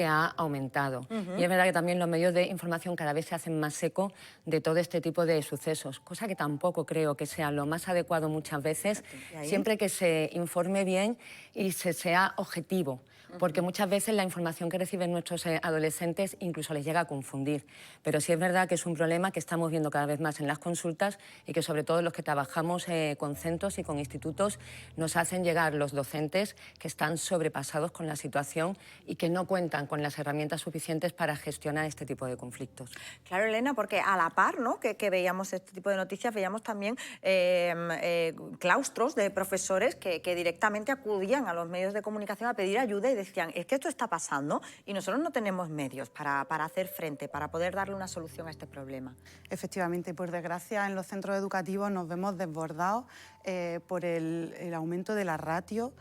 N: ha aumentado. Y es verdad que también los medios de información cada vez se hacen más eco de todo este tipo de sucesos, cosa que tampoco creo que sea lo más adecuado muchas veces, siempre que se informe bien y se sea objetivo. Porque muchas veces la información que reciben nuestros adolescentes incluso les llega a confundir. Pero sí es verdad que es un problema que estamos viendo cada vez más en las consultas y que sobre todo los que trabajamos con centros y con institutos nos hacen llegar los docentes que están sobrepasados con la situación y que no cuentan con las herramientas suficientes para gestionar este tipo de conflictos.
A: Claro, Elena, porque a la par, ¿no?, que veíamos este tipo de noticias, veíamos también claustros de profesores que directamente acudían a los medios de comunicación a pedir ayuda y decían, es que esto está pasando y nosotros no tenemos medios para hacer frente, para poder darle una solución a este problema.
O: Efectivamente. efectivamente, por desgracia en los centros educativos nos vemos desbordados por el aumento de la ratio.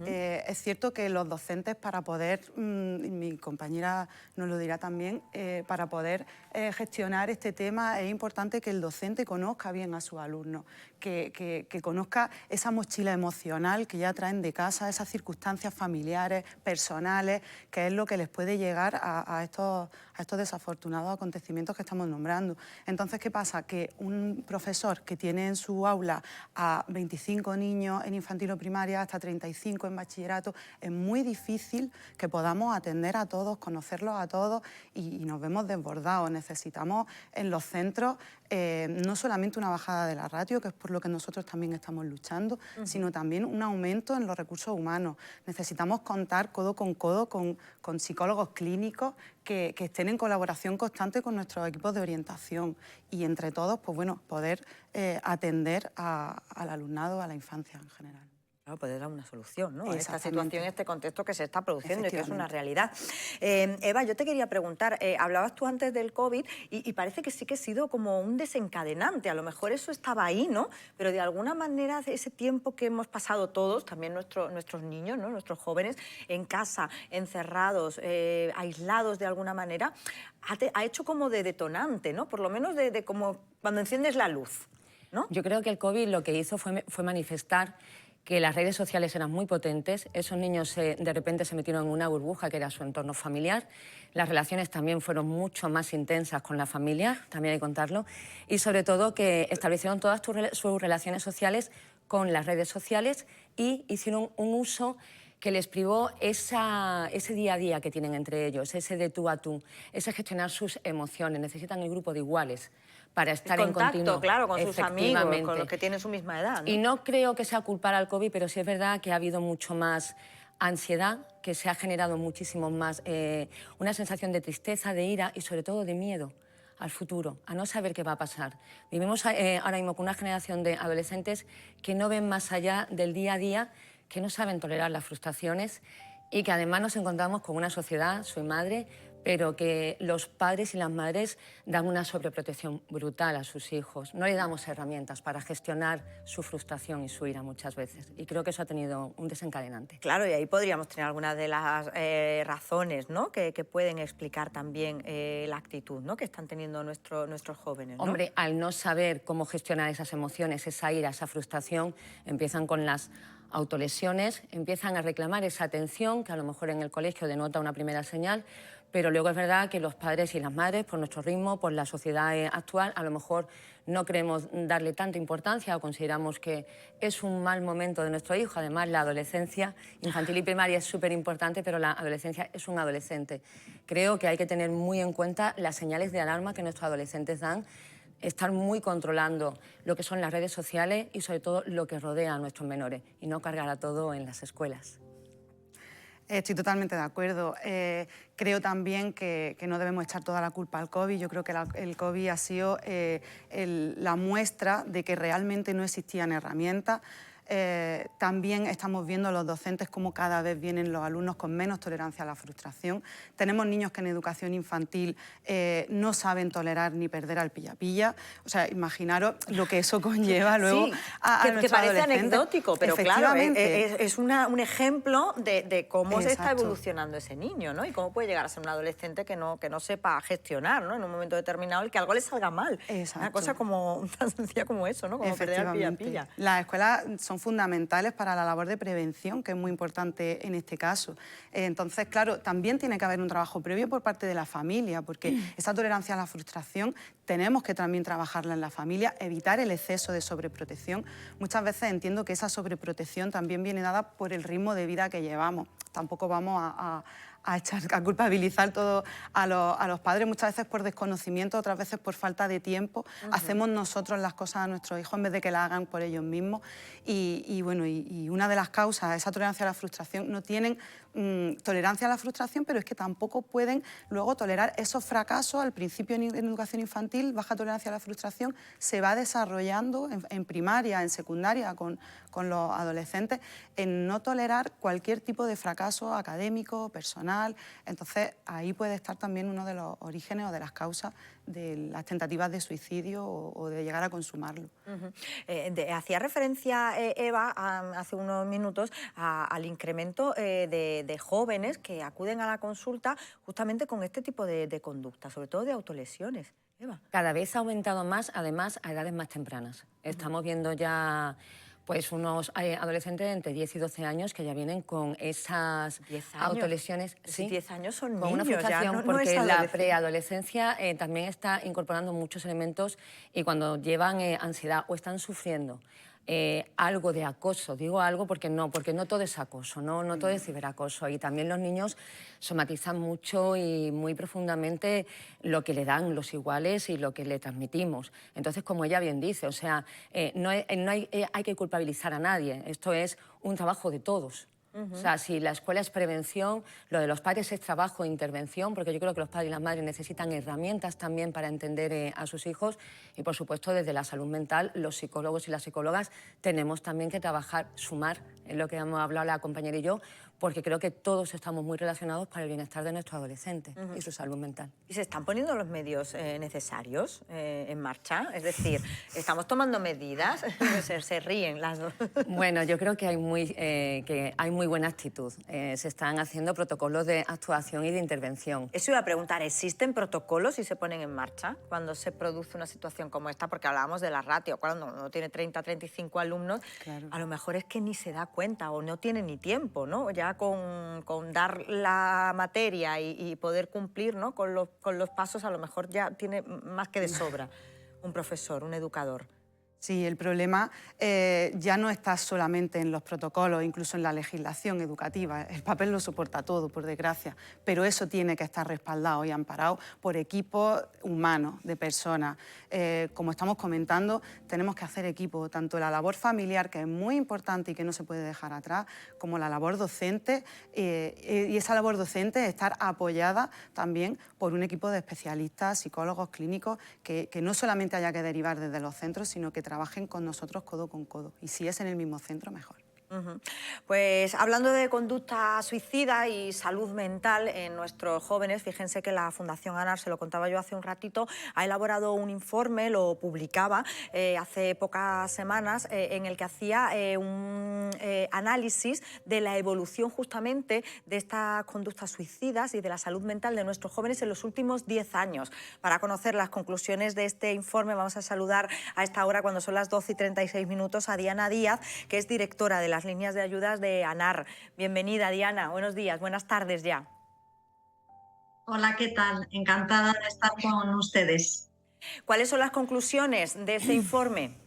O: Es cierto que los docentes, para poder, mi compañera nos lo dirá también, para poder gestionar este tema es importante que el docente conozca bien a sus alumnos, que conozca esa mochila emocional que ya traen de casa, esas circunstancias familiares, personales, que es lo que les puede llegar a estos desafortunados acontecimientos que estamos nombrando. Entonces, ¿qué pasa? Que un profesor que tiene en su aula a 25 niños en infantil o primaria, hasta 35 en bachillerato, es muy difícil que podamos atender a todos, conocerlos a todos y nos vemos desbordados. Necesitamos en los centros no solamente una bajada de la ratio, que es por lo que nosotros también estamos luchando, sino también un aumento en los recursos humanos. Necesitamos contar codo con psicólogos clínicos que estén en colaboración constante con nuestros equipos de orientación y entre todos, pues bueno, poder atender al alumnado, a la infancia en general.
A: Claro, poder dar una solución, ¿no? A esta situación, este contexto que se está produciendo y que es una realidad. Eva, yo te quería preguntar, hablabas tú antes del COVID y parece que sí que ha sido como un desencadenante. A lo mejor eso estaba ahí, ¿no? Pero de alguna manera ese tiempo que hemos pasado todos, también nuestros niños, ¿no? Nuestros jóvenes, en casa, encerrados, aislados de alguna manera, ha hecho como de detonante, ¿no? Por lo menos de como cuando enciendes la luz, ¿no?
N: Yo creo que el COVID lo que hizo fue manifestar que las redes sociales eran muy potentes, esos niños de repente se metieron en una burbuja que era su entorno familiar, las relaciones también fueron mucho más intensas con la familia, también hay que contarlo, y sobre todo que establecieron todas sus relaciones sociales con las redes sociales y hicieron un uso que les privó ese día a día que tienen entre ellos, ese de tú a tú, ese gestionar sus emociones, necesitan el grupo de iguales para estar en continuo.
A: Claro, con sus amigos, con los que tienen su misma edad, ¿no?
N: Y no creo que sea culpar al COVID, pero sí es verdad que ha habido mucho más ansiedad, que se ha generado muchísimo más, una sensación de tristeza, de ira y sobre todo de miedo al futuro, a no saber qué va a pasar. Vivimos ahora mismo con una generación de adolescentes que no ven más allá del día a día, que no saben tolerar las frustraciones y que además nos encontramos con una sociedad, soy madre, pero que los padres y las madres dan una sobreprotección brutal a sus hijos. No le damos herramientas para gestionar su frustración y su ira muchas veces. Y creo que eso ha tenido un desencadenante.
A: Claro, y ahí podríamos tener algunas de las razones, ¿no? que pueden explicar también la actitud, ¿no? que están teniendo nuestros jóvenes, ¿no?
N: Hombre, al no saber cómo gestionar esas emociones, esa ira, esa frustración, empiezan con las autolesiones, empiezan a reclamar esa atención que a lo mejor en el colegio denota una primera señal, pero luego es verdad que los padres y las madres, por nuestro ritmo, por la sociedad actual, a lo mejor no queremos darle tanta importancia o consideramos que es un mal momento de nuestro hijo. Además, la adolescencia infantil y primaria es súper importante, pero la adolescencia es un adolescente. Creo que hay que tener muy en cuenta las señales de alarma que nuestros adolescentes dan, estar muy controlando lo que son las redes sociales y sobre todo lo que rodea a nuestros menores y no cargar a todo en las escuelas.
O: Estoy totalmente de acuerdo. Creo también que no debemos echar toda la culpa al COVID. Yo creo que el COVID ha sido la muestra de que realmente no existían herramientas. También estamos viendo los docentes cómo cada vez vienen los alumnos con menos tolerancia a la frustración. Tenemos niños que en educación infantil no saben tolerar ni perder al pilla-pilla. O sea, imaginaros lo que eso conlleva luego a
A: que parece anecdótico, pero claro, es un ejemplo de cómo se está evolucionando ese niño, ¿no? Y cómo puede llegar a ser un adolescente que no sepa gestionar, ¿no? En un momento determinado el que algo le salga mal. Una cosa como tan sencilla como eso, ¿no? Como perder al pilla-pilla.
O: Las escuelas son fundamentales para la labor de prevención, que es muy importante en este caso. Entonces, claro, también tiene que haber un trabajo previo por parte de la familia, porque esa tolerancia a la frustración tenemos que también trabajarla en la familia, evitar el exceso de sobreprotección. Muchas veces entiendo que esa sobreprotección también viene dada por el ritmo de vida que llevamos. Tampoco vamos a culpabilizar todo a los padres, muchas veces por desconocimiento, otras veces por falta de tiempo. Hacemos nosotros las cosas a nuestros hijos en vez de que las hagan por ellos mismos. Y una de las causas, esa tolerancia a la frustración, no tienen tolerancia a la frustración, pero es que tampoco pueden luego tolerar esos fracasos. Al principio en educación infantil, baja tolerancia a la frustración, se va desarrollando en primaria, en secundaria, con los adolescentes, en no tolerar cualquier tipo de fracaso caso académico, personal. Entonces, ahí puede estar también uno de los orígenes o de las causas de las tentativas de suicidio o de llegar a consumarlo.
A: Hacía referencia, Eva, hace unos minutos al incremento de jóvenes que acuden a la consulta justamente con este tipo de conducta, sobre todo de autolesiones. Eva.
N: Cada vez ha aumentado más, además, a edades más tempranas. Estamos viendo ya pues unos adolescentes de entre 10 y 12 años que ya vienen con esas autolesiones.
A: Sí, 10 años son niños,
N: con una frustración,
A: ya
N: porque
A: no es
N: la preadolescencia también está incorporando muchos elementos y cuando llevan ansiedad o están sufriendo algo de acoso, digo algo porque no todo es acoso, no todo es ciberacoso, y también los niños somatizan mucho y muy profundamente lo que le dan los iguales y lo que le transmitimos. Entonces, como ella bien dice, o sea, hay que culpabilizar a nadie, esto es un trabajo de todos. O sea, si la escuela es prevención, lo de los padres es trabajo e intervención, porque yo creo que los padres y las madres necesitan herramientas también para entender a sus hijos, y por supuesto desde la salud mental los psicólogos y las psicólogas tenemos también que trabajar, sumar en lo que hemos hablado la compañera y yo, porque creo que todos estamos muy relacionados para el bienestar de nuestros adolescentes y su salud mental.
A: ¿Y se están poniendo los medios necesarios en marcha? Es decir, ¿estamos tomando medidas? se ríen las dos.
N: Bueno, yo creo que hay muy buena actitud. Se están haciendo protocolos de actuación y de intervención.
A: Eso iba a preguntar, ¿existen protocolos y se ponen en marcha cuando se produce una situación como esta? Porque hablábamos de la ratio, cuando uno tiene 30, 35 alumnos, claro, a lo mejor es que ni se da cuenta o no tiene ni tiempo, ¿no? Ya con dar la materia y poder cumplir, ¿no?, con los pasos, a lo mejor ya tiene más que de sobra un profesor, un educador.
O: Sí, el problema ya no está solamente en los protocolos, incluso en la legislación educativa. El papel lo soporta todo, por desgracia, pero eso tiene que estar respaldado y amparado por equipos humanos, de personas. Como estamos comentando, tenemos que hacer equipo, tanto la labor familiar, que es muy importante y que no se puede dejar atrás, como la labor docente, y esa labor docente estar apoyada también por un equipo de especialistas, psicólogos clínicos, que no solamente haya que derivar desde los centros, sino que trabajen con nosotros codo con codo. Y si es en el mismo centro, mejor.
A: Pues hablando de conducta suicida y salud mental en nuestros jóvenes, fíjense que la Fundación ANAR, se lo contaba yo hace un ratito, ha elaborado un informe, lo publicaba hace pocas semanas, en el que hacía un análisis de la evolución justamente de estas conductas suicidas y de la salud mental de nuestros jóvenes en los últimos 10 años. Para conocer las conclusiones de este informe vamos a saludar a esta hora, cuando son las 12:36, a Diana Díaz, que es directora de las líneas de ayudas de ANAR. Bienvenida, Diana. Buenos días, buenas tardes ya.
P: Hola, ¿qué tal? Encantada de estar con ustedes.
A: ¿Cuáles son las conclusiones de este informe?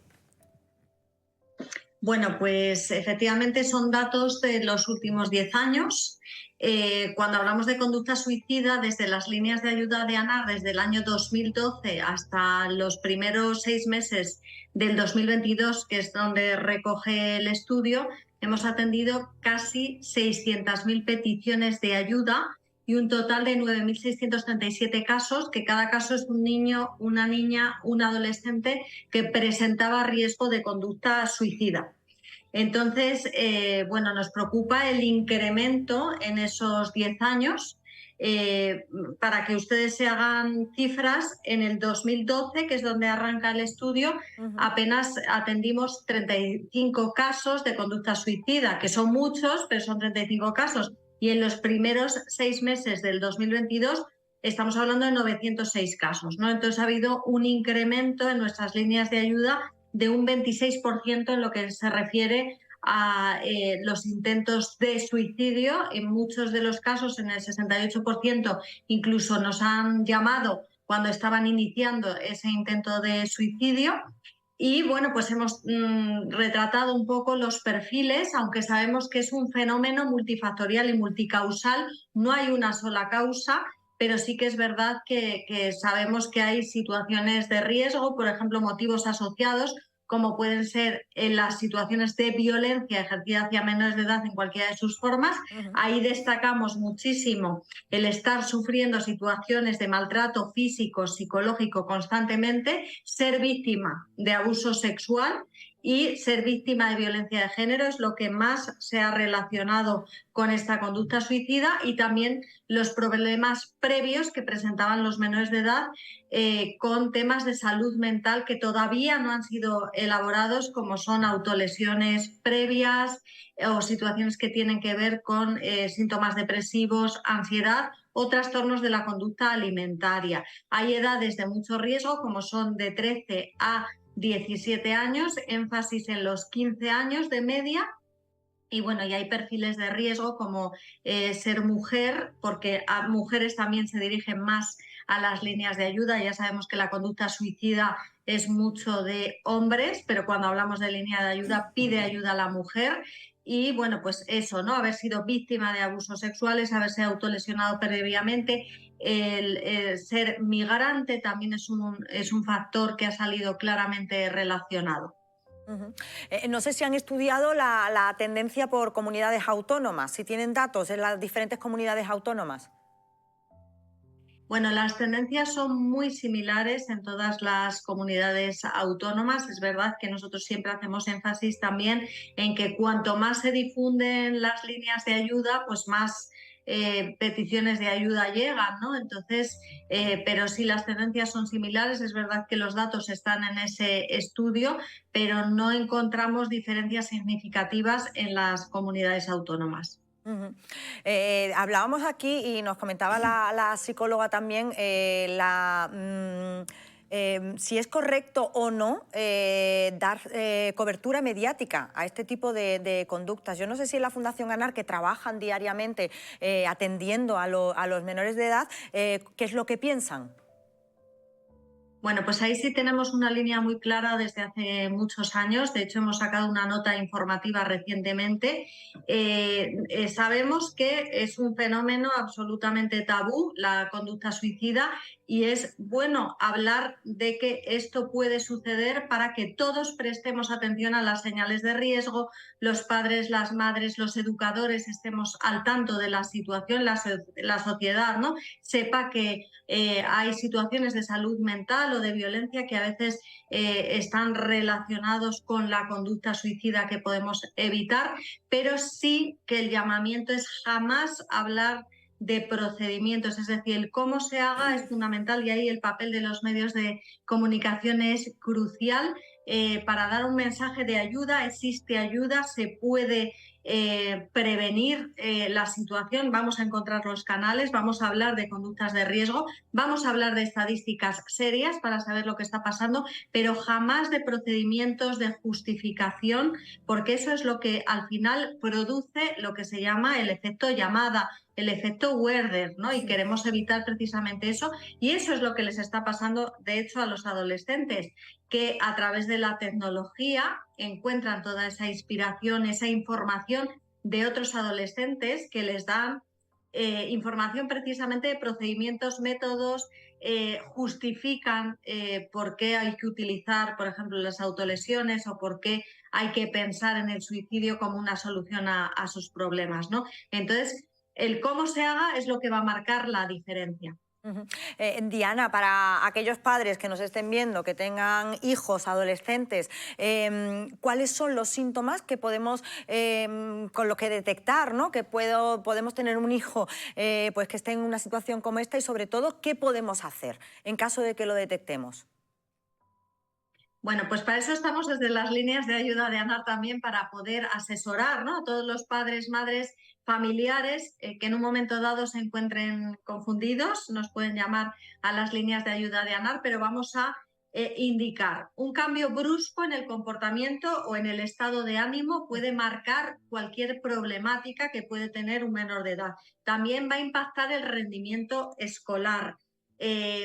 P: Bueno, pues efectivamente son datos de los últimos 10 años. Cuando hablamos de conducta suicida, desde las líneas de ayuda de ANAR, desde el año 2012 hasta los primeros 6 meses del 2022, que es donde recoge el estudio, hemos atendido casi 600.000 peticiones de ayuda y un total de 9.637 casos, que cada caso es un niño, una niña, un adolescente que presentaba riesgo de conducta suicida. Entonces, bueno, nos preocupa el incremento en esos 10 años. Para que ustedes se hagan cifras, en el 2012, que es donde arranca el estudio, apenas atendimos 35 casos de conducta suicida, que son muchos, pero son 35 casos. Y en los primeros 6 meses del 2022 estamos hablando de 906 casos, ¿no? Entonces ha habido un incremento en nuestras líneas de ayuda de un 26% en lo que se refiere a los intentos de suicidio. En muchos de los casos, en el 68%, incluso nos han llamado cuando estaban iniciando ese intento de suicidio. Y bueno, pues hemos retratado un poco los perfiles, aunque sabemos que es un fenómeno multifactorial y multicausal, no hay una sola causa, pero sí que es verdad que sabemos que hay situaciones de riesgo, por ejemplo, motivos asociados, como pueden ser en las situaciones de violencia ejercida hacia menores de edad en cualquiera de sus formas. Ahí destacamos muchísimo el estar sufriendo situaciones de maltrato físico, psicológico constantemente, ser víctima de abuso sexual y ser víctima de violencia de género es lo que más se ha relacionado con esta conducta suicida, y también los problemas previos que presentaban los menores de edad con temas de salud mental que todavía no han sido elaborados, como son autolesiones previas o situaciones que tienen que ver con síntomas depresivos, ansiedad o trastornos de la conducta alimentaria. Hay edades de mucho riesgo, como son de 13 a 17 años, énfasis en los 15 años de media. Y bueno, y hay perfiles de riesgo como ser mujer, porque a mujeres también se dirigen más a las líneas de ayuda. Ya sabemos que la conducta suicida es mucho de hombres, pero cuando hablamos de línea de ayuda pide ayuda a la mujer. Y bueno, pues eso, ¿no? Haber sido víctima de abusos sexuales, haberse autolesionado previamente, el ser migrante también es un factor que ha salido claramente relacionado.
A: No sé si han estudiado la tendencia por comunidades autónomas, si tienen datos en las diferentes comunidades autónomas.
P: Bueno, las tendencias son muy similares en todas las comunidades autónomas. Es verdad que nosotros siempre hacemos énfasis también en que cuanto más se difunden las líneas de ayuda, pues más peticiones de ayuda llegan, ¿no? Entonces, pero sí, las tendencias son similares. Es verdad que los datos están en ese estudio, pero no encontramos diferencias significativas en las comunidades autónomas.
A: Hablábamos aquí y nos comentaba la psicóloga también si es correcto o no dar cobertura mediática a este tipo de conductas. Yo no sé si en la Fundación ANAR, que trabajan diariamente atendiendo a los menores de edad, ¿qué es lo que piensan?
P: Bueno, pues ahí sí tenemos una línea muy clara desde hace muchos años. De hecho, hemos sacado una nota informativa recientemente. Sabemos que es un fenómeno absolutamente tabú, la conducta suicida, y es bueno hablar de que esto puede suceder para que todos prestemos atención a las señales de riesgo, los padres, las madres, los educadores estemos al tanto de la situación, la sociedad, ¿no? Sepa que hay situaciones de salud mental o de violencia que a veces están relacionados con la conducta suicida que podemos evitar, pero sí que el llamamiento es jamás hablar de procedimientos, es decir, el cómo se haga es fundamental, y ahí el papel de los medios de comunicación es crucial para dar un mensaje de ayuda. Existe ayuda, se puede prevenir la situación, vamos a encontrar los canales, vamos a hablar de conductas de riesgo, vamos a hablar de estadísticas serias para saber lo que está pasando, pero jamás de procedimientos de justificación, porque eso es lo que al final produce lo que se llama el efecto llamada, el efecto Werder, ¿no? Y queremos evitar precisamente eso, y eso es lo que les está pasando, de hecho, a los adolescentes, que a través de la tecnología encuentran toda esa inspiración, esa información de otros adolescentes que les dan información precisamente de procedimientos, métodos, justifican por qué hay que utilizar, por ejemplo, las autolesiones, o por qué hay que pensar en el suicidio como una solución a sus problemas, ¿no? Entonces, el cómo se haga es lo que va a marcar la diferencia.
A: Diana, para aquellos padres que nos estén viendo, que tengan hijos adolescentes, ¿cuáles son los síntomas que podemos, con lo que detectar, ¿no? Que podemos tener un hijo pues que esté en una situación como esta, y sobre todo, ¿qué podemos hacer en caso de que lo detectemos?
P: Bueno, pues para eso estamos desde las líneas de ayuda de ANAR también, para poder asesorar, ¿no?, a todos los padres, madres, familiares que en un momento dado se encuentren confundidos. Nos pueden llamar a las líneas de ayuda de ANAR, pero vamos a indicar un cambio brusco en el comportamiento o en el estado de ánimo puede marcar cualquier problemática que puede tener un menor de edad. También va a impactar el rendimiento escolar.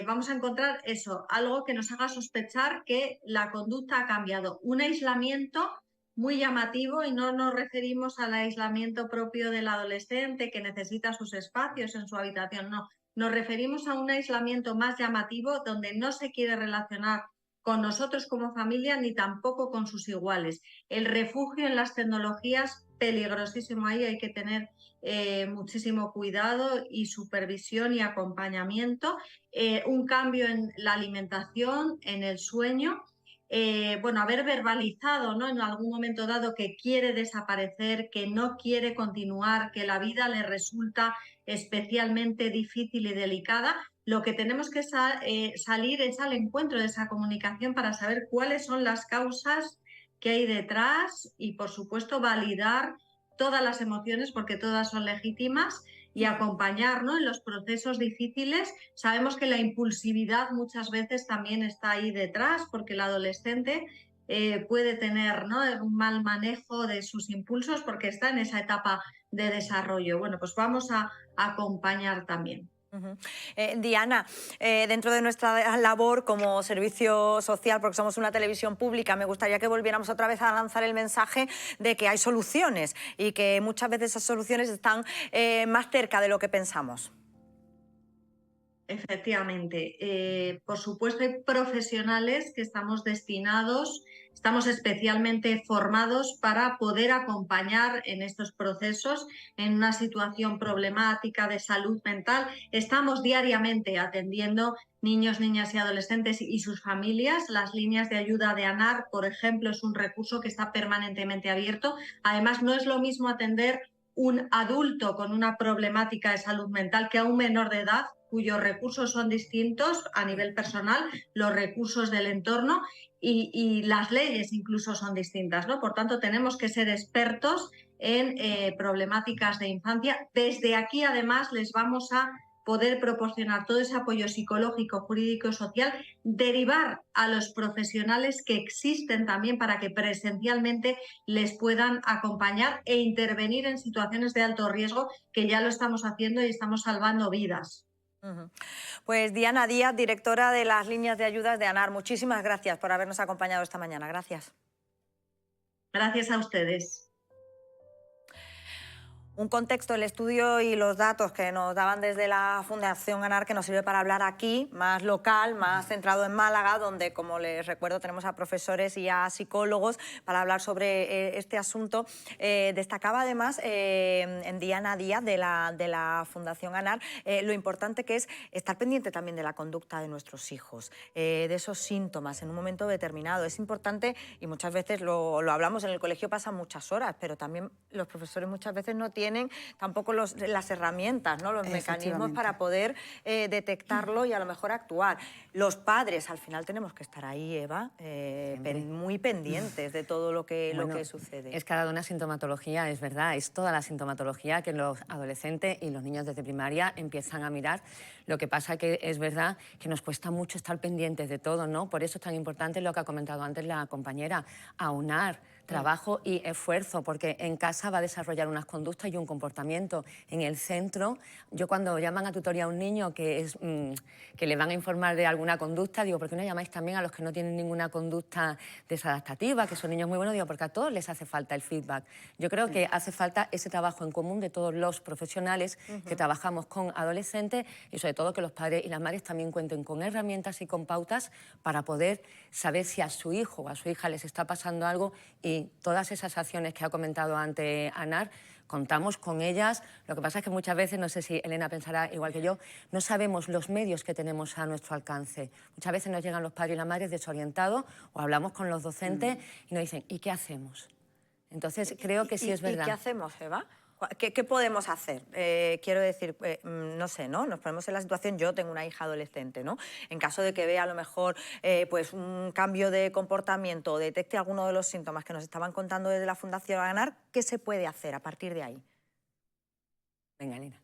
P: Vamos a encontrar eso, algo que nos haga sospechar que la conducta ha cambiado. Un aislamiento muy llamativo, y no nos referimos al aislamiento propio del adolescente que necesita sus espacios en su habitación, no. Nos referimos a un aislamiento más llamativo, donde no se quiere relacionar con nosotros como familia ni tampoco con sus iguales. El refugio en las tecnologías, peligrosísimo. Ahí hay que tener muchísimo cuidado y supervisión y acompañamiento. Un cambio en la alimentación, en el sueño, bueno, haber verbalizado, ¿no?, en algún momento dado que quiere desaparecer, que no quiere continuar, que la vida le resulta especialmente difícil y delicada, lo que tenemos que salir es al encuentro de esa comunicación para saber cuáles son las causas que hay detrás y, por supuesto, validar todas las emociones, porque todas son legítimas, y acompañar, ¿no?, en los procesos difíciles. Sabemos que la impulsividad muchas veces también está ahí detrás, porque el adolescente puede tener, ¿no?, un mal manejo de sus impulsos porque está en esa etapa de desarrollo. Bueno, pues vamos a acompañar también.
A: Diana, dentro de nuestra labor como servicio social, porque somos una televisión pública, me gustaría que volviéramos otra vez a lanzar el mensaje de que hay soluciones y que muchas veces esas soluciones están más cerca de lo que pensamos.
P: Efectivamente. Por supuesto, hay profesionales que estamos destinados, estamos especialmente formados para poder acompañar en estos procesos en una situación problemática de salud mental. Estamos diariamente atendiendo niños, niñas y adolescentes y sus familias. Las líneas de ayuda de ANAR, por ejemplo, es un recurso que está permanentemente abierto. Además, no es lo mismo atender un adulto con una problemática de salud mental que a un menor de edad, cuyos recursos son distintos a nivel personal, los recursos del entorno y las leyes incluso son distintas, ¿no? Por tanto, tenemos que ser expertos en problemáticas de infancia. Desde aquí, además, les vamos a poder proporcionar todo ese apoyo psicológico, jurídico y social, derivar a los profesionales que existen también para que presencialmente les puedan acompañar e intervenir en situaciones de alto riesgo, que ya lo estamos haciendo y estamos salvando vidas.
A: Pues Diana Díaz, directora de las líneas de ayudas de ANAR, muchísimas gracias por habernos acompañado esta mañana. Gracias.
P: Gracias a ustedes.
A: Un contexto, el estudio y los datos que nos daban desde la Fundación ANAR que nos sirve para hablar aquí, más local, más centrado en Málaga, donde, como les recuerdo, tenemos a profesores y a psicólogos para hablar sobre este asunto. Destacaba además en Diana Díaz de la Fundación ANAR lo importante que es estar pendiente también de la conducta de nuestros hijos, de esos síntomas en un momento determinado. Es importante, y muchas veces lo hablamos, en el colegio pasan muchas horas, pero también los profesores muchas veces no tienen tampoco las herramientas, ¿no?, los mecanismos para poder detectarlo y a lo mejor actuar. Los padres, al final tenemos que estar ahí, Eva, muy pendientes de todo lo que sucede.
N: Es cada una sintomatología, es verdad, es toda la sintomatología que los adolescentes y los niños desde primaria empiezan a mirar. Lo que pasa que es verdad que nos cuesta mucho estar pendientes de todo, ¿no? Por eso es tan importante lo que ha comentado antes la compañera, aunar trabajo y esfuerzo, porque en casa va a desarrollar unas conductas y un comportamiento. En el centro, yo cuando llaman a tutoría a un niño que le van a informar de alguna conducta, digo, ¿por qué no llamáis también a los que no tienen ninguna conducta desadaptativa, que son niños muy buenos? Digo, porque a todos les hace falta el feedback. Yo creo que hace falta ese trabajo en común de todos los profesionales que trabajamos con adolescentes y sobre todo que los padres y las madres también cuenten con herramientas y con pautas para poder saber si a su hijo o a su hija les está pasando algo, y todas esas acciones que ha comentado antes ANAR, contamos con ellas. Lo que pasa es que muchas veces, no sé si Elena pensará igual que yo, no sabemos los medios que tenemos a nuestro alcance. Muchas veces nos llegan los padres y las madres desorientados o hablamos con los docentes y nos dicen, ¿y qué hacemos? Entonces creo que sí es verdad.
A: ¿Y qué hacemos, Eva? ¿Qué podemos hacer? Quiero decir, no sé, ¿no? Nos ponemos en la situación, yo tengo una hija adolescente, ¿no? En caso de que vea a lo mejor pues un cambio de comportamiento o detecte alguno de los síntomas que nos estaban contando desde la Fundación ANAR, ¿qué se puede hacer a partir de ahí?
N: Venga, Elena.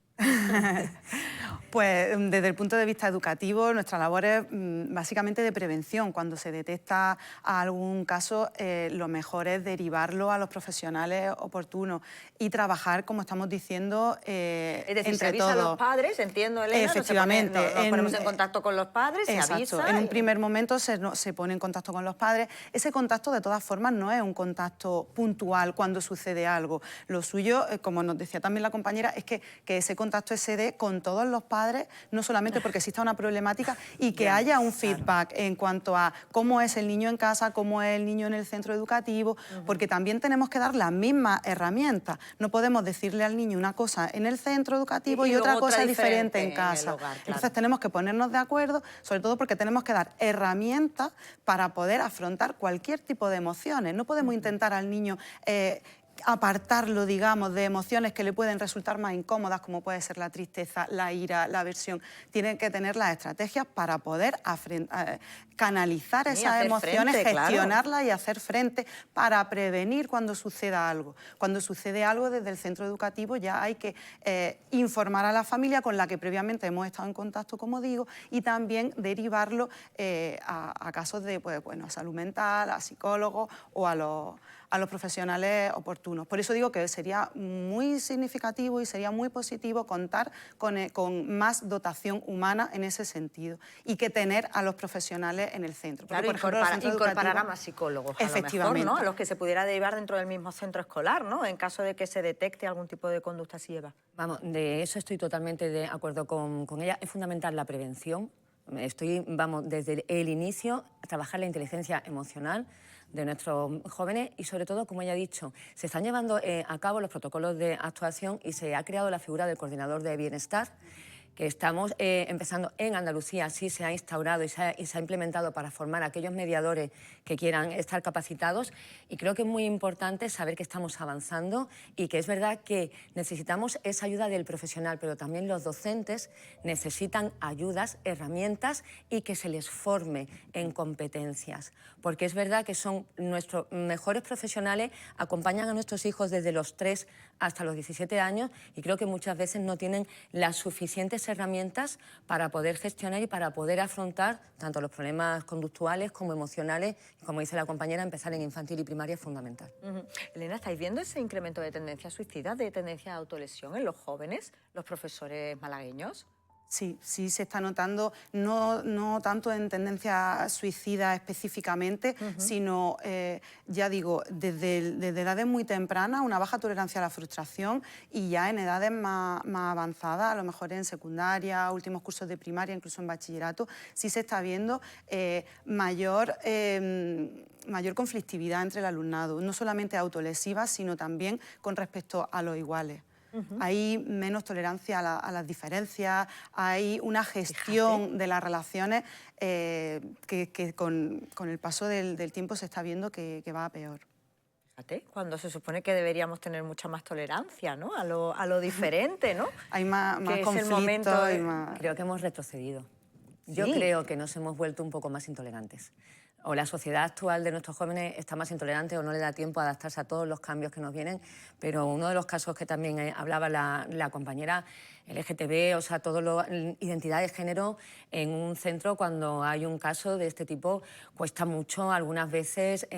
O: Pues desde el punto de vista educativo, nuestra labor es básicamente de prevención. Cuando se detecta algún caso, lo mejor es derivarlo a los profesionales oportunos y trabajar, como estamos diciendo,
A: es decir,
O: entre
A: se avisa
O: todos.
A: A los padres, entiendo, Elena.
O: Efectivamente.
A: Nos ponemos en contacto con los padres, se avisa.
O: En un primer momento se pone en contacto con los padres. Ese contacto, de todas formas, no es un contacto puntual cuando sucede algo. Lo suyo, como nos decía también la compañera, es que ese contacto contacto SD con todos los padres, no solamente porque exista una problemática, y que haya un feedback en cuanto a cómo es el niño en casa, cómo es el niño en el centro educativo, porque también tenemos que dar las mismas herramientas. No podemos decirle al niño una cosa en el centro educativo y otra cosa diferente en casa. Entonces tenemos que ponernos de acuerdo, sobre todo porque tenemos que dar herramientas para poder afrontar cualquier tipo de emociones. No podemos intentar al niño apartarlo, digamos, de emociones que le pueden resultar más incómodas, como puede ser la tristeza, la ira, la aversión. Tienen que tener las estrategias para poder canalizar esas emociones, gestionarlas y hacer frente para prevenir cuando suceda algo. Cuando sucede algo, desde el centro educativo ya hay que informar a la familia con la que previamente hemos estado en contacto, como digo, y también derivarlo a casos de a salud mental, a psicólogos o a los profesionales oportunos. Por eso digo que sería muy significativo y sería muy positivo contar con más dotación humana en ese sentido y que tener a los profesionales en el centro.
A: Porque, claro, incorporar a más psicólogos, efectivamente, a lo mejor, ¿no? A los que se pudiera derivar dentro del mismo centro escolar, ¿no? En caso de que se detecte algún tipo de conducta así, Eva.
N: Vamos, de eso estoy totalmente de acuerdo con ella. Es fundamental la prevención. Vamos, desde el inicio, a trabajar la inteligencia emocional de nuestros jóvenes y, sobre todo, como ella ha dicho, se están llevando a cabo los protocolos de actuación y se ha creado la figura del coordinador de bienestar, que estamos empezando en Andalucía, sí se ha instaurado y se ha implementado para formar a aquellos mediadores que quieran estar capacitados, y creo que es muy importante saber que estamos avanzando y que es verdad que necesitamos esa ayuda del profesional, pero también los docentes necesitan ayudas, herramientas y que se les forme en competencias, porque es verdad que son nuestros mejores profesionales, acompañan a nuestros hijos desde los 3 hasta los 17 años y creo que muchas veces no tienen las suficientes herramientas para poder gestionar y para poder afrontar tanto los problemas conductuales como emocionales. Y como dice la compañera, empezar en infantil y primaria es fundamental.
A: Elena, ¿estáis viendo ese incremento de tendencia suicida, de tendencia a autolesión en los jóvenes, los profesores malagueños?
O: Sí, sí se está notando, no tanto en tendencia suicida específicamente, sino, ya digo, desde edades muy tempranas, una baja tolerancia a la frustración, y ya en edades más avanzadas, a lo mejor en secundaria, últimos cursos de primaria, incluso en bachillerato, sí se está viendo mayor conflictividad entre el alumnado, no solamente autolesiva, sino también con respecto a los iguales. Hay menos tolerancia a las diferencias, hay una gestión de las relaciones que con el paso del tiempo se está viendo que va a peor.
A: Fíjate, cuando se supone que deberíamos tener mucha más tolerancia, ¿no? a lo diferente, ¿no?
O: Hay más conflicto y más...
N: Creo que hemos retrocedido. Yo creo que nos hemos vuelto un poco más intolerantes. O la sociedad actual de nuestros jóvenes está más intolerante o no le da tiempo a adaptarse a todos los cambios que nos vienen, pero uno de los casos que también hablaba la compañera, LGTB, o sea, toda la identidad de género en un centro, cuando hay un caso de este tipo, cuesta mucho algunas veces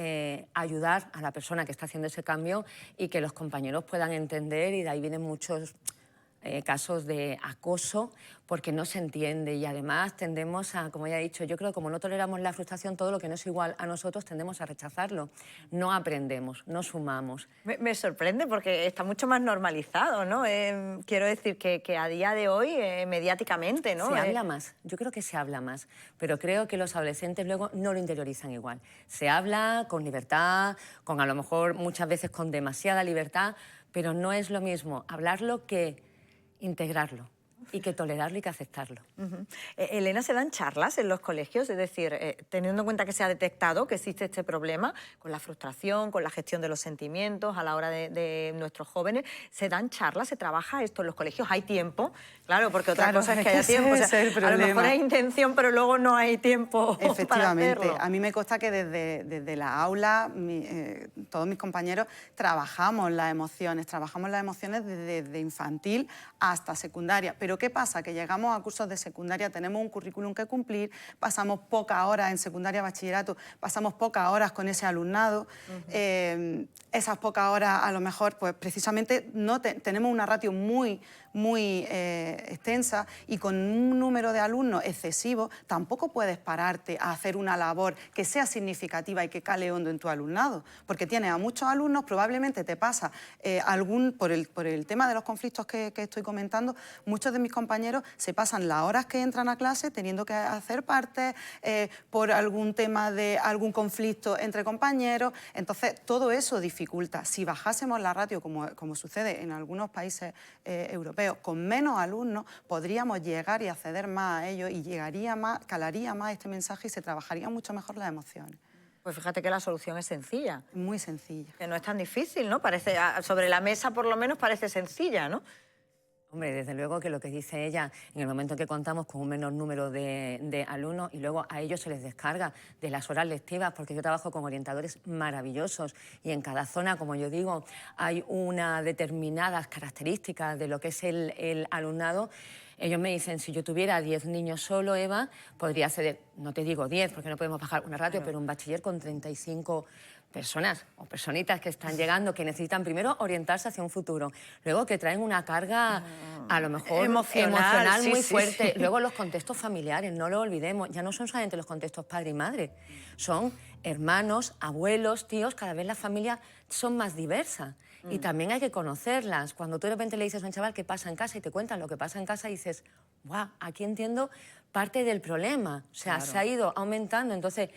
N: ayudar a la persona que está haciendo ese cambio y que los compañeros puedan entender, y de ahí vienen muchos casos de acoso porque no se entiende, y además tendemos a, como ya he dicho, yo creo que como no toleramos la frustración, todo lo que no es igual a nosotros tendemos a rechazarlo. No aprendemos, no sumamos.
A: Me sorprende porque está mucho más normalizado, ¿no? Quiero decir que a día de hoy, mediáticamente, ¿no?
N: Se habla más, yo creo que se habla más, pero creo que los adolescentes luego no lo interiorizan igual. Se habla con libertad, con a lo mejor muchas veces con demasiada libertad, pero no es lo mismo hablarlo que integrarlo, y que tolerarlo y que aceptarlo.
A: Elena, ¿se dan charlas en los colegios? Es decir, teniendo en cuenta que se ha detectado que existe este problema con la frustración, con la gestión de los sentimientos a la hora de nuestros jóvenes, ¿se dan charlas? ¿Se trabaja esto en los colegios? ¿Hay tiempo? Claro, porque otra cosa es que haya tiempo. O sea, a lo mejor hay intención, pero luego no hay tiempo para hacerlo.
O: A mí me consta que desde la aula, todos mis compañeros trabajamos las emociones desde infantil hasta secundaria, pero Pero ¿qué pasa? Que llegamos a cursos de secundaria, tenemos un currículum que cumplir, pasamos pocas horas en secundaria, bachillerato, pasamos pocas horas con ese alumnado. Esas pocas horas, a lo mejor, pues precisamente no tenemos una ratio muy extensa, y con un número de alumnos excesivo tampoco puedes pararte a hacer una labor que sea significativa y que cale hondo en tu alumnado, porque tienes a muchos alumnos, probablemente te pasa por el tema de los conflictos que estoy comentando, muchos de mis compañeros se pasan las horas que entran a clase teniendo que hacer partes por algún tema de algún conflicto entre compañeros. Entonces todo eso dificulta. Si bajásemos la ratio, como sucede en algunos países europeos, con menos alumnos, podríamos llegar y acceder más a ellos, y llegaría más, calaría más este mensaje y se trabajaría mucho mejor las emociones.
A: Pues fíjate que la solución es sencilla.
O: Muy sencilla.
A: Que no es tan difícil, ¿no? Parece, sobre la mesa por lo menos parece sencilla, ¿no?
N: Hombre, desde luego que lo que dice ella, en el momento que contamos con un menor número de alumnos y luego a ellos se les descarga de las horas lectivas, porque yo trabajo con orientadores maravillosos y en cada zona, como yo digo, hay unas determinadas características de lo que es el alumnado. Ellos me dicen, si yo tuviera 10 niños solo, Eva, podría acceder, no te digo 10, porque no podemos bajar una ratio, pero un bachiller con 35 personas o personitas que están llegando, que necesitan primero orientarse hacia un futuro, luego que traen una carga a lo mejor emocional muy fuerte, luego los contextos familiares, no lo olvidemos, ya no son solamente los contextos padre y madre, son hermanos, abuelos, tíos, cada vez las familias son más diversas. Y también hay que conocerlas. Cuando tú de repente le dices a un chaval qué pasa en casa y te cuentan lo que pasa en casa, y dices, ¡guau! Aquí entiendo parte del problema. O sea, se ha ido aumentando. Entonces,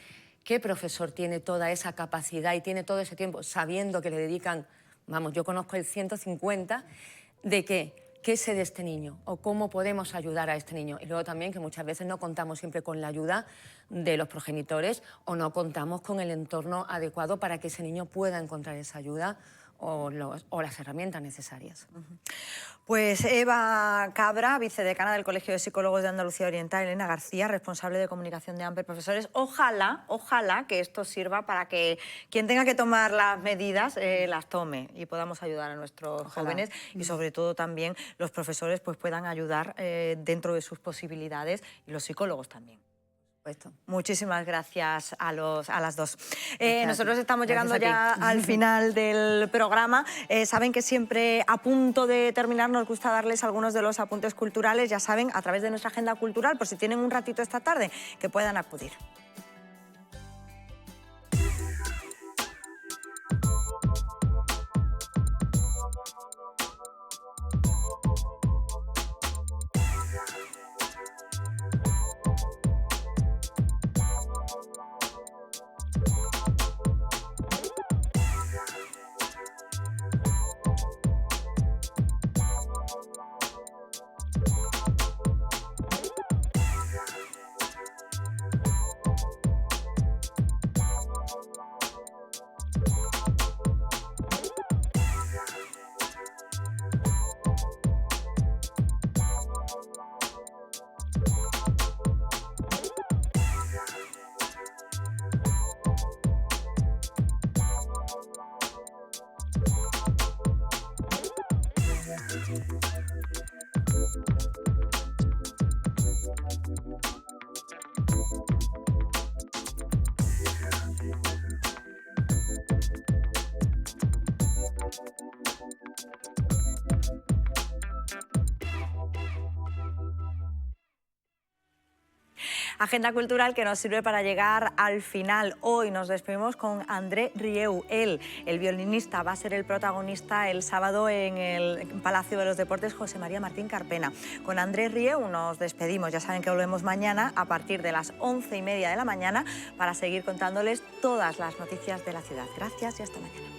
N: ¿qué profesor tiene toda esa capacidad y tiene todo ese tiempo sabiendo que le dedican, vamos, yo conozco el 150, de qué sé de este niño o cómo podemos ayudar a este niño? Y luego también que muchas veces no contamos siempre con la ayuda de los progenitores o no contamos con el entorno adecuado para que ese niño pueda encontrar esa ayuda o las herramientas necesarias.
A: Pues Eva Cabra, vicedecana del Colegio de Psicólogos de Andalucía Oriental, Elena García, responsable de comunicación de AMPER, profesores. Ojalá que esto sirva para que quien tenga que tomar las medidas las tome y podamos ayudar a nuestros jóvenes, y sobre todo también los profesores pues puedan ayudar dentro de sus posibilidades, y los psicólogos también. Muchísimas gracias a las dos. Nosotros estamos llegando ya al final del programa. Saben que siempre a punto de terminar nos gusta darles algunos de los apuntes culturales, ya saben, a través de nuestra agenda cultural, por si tienen un ratito esta tarde, que puedan acudir. Agenda cultural que nos sirve para llegar al final. Hoy nos despedimos con André Rieu. Él, el violinista, va a ser el protagonista el sábado en el Palacio de los Deportes José María Martín Carpena. Con André Rieu nos despedimos. Ya saben que volvemos mañana a partir de las 11:30 de la mañana para seguir contándoles todas las noticias de la ciudad. Gracias y hasta mañana.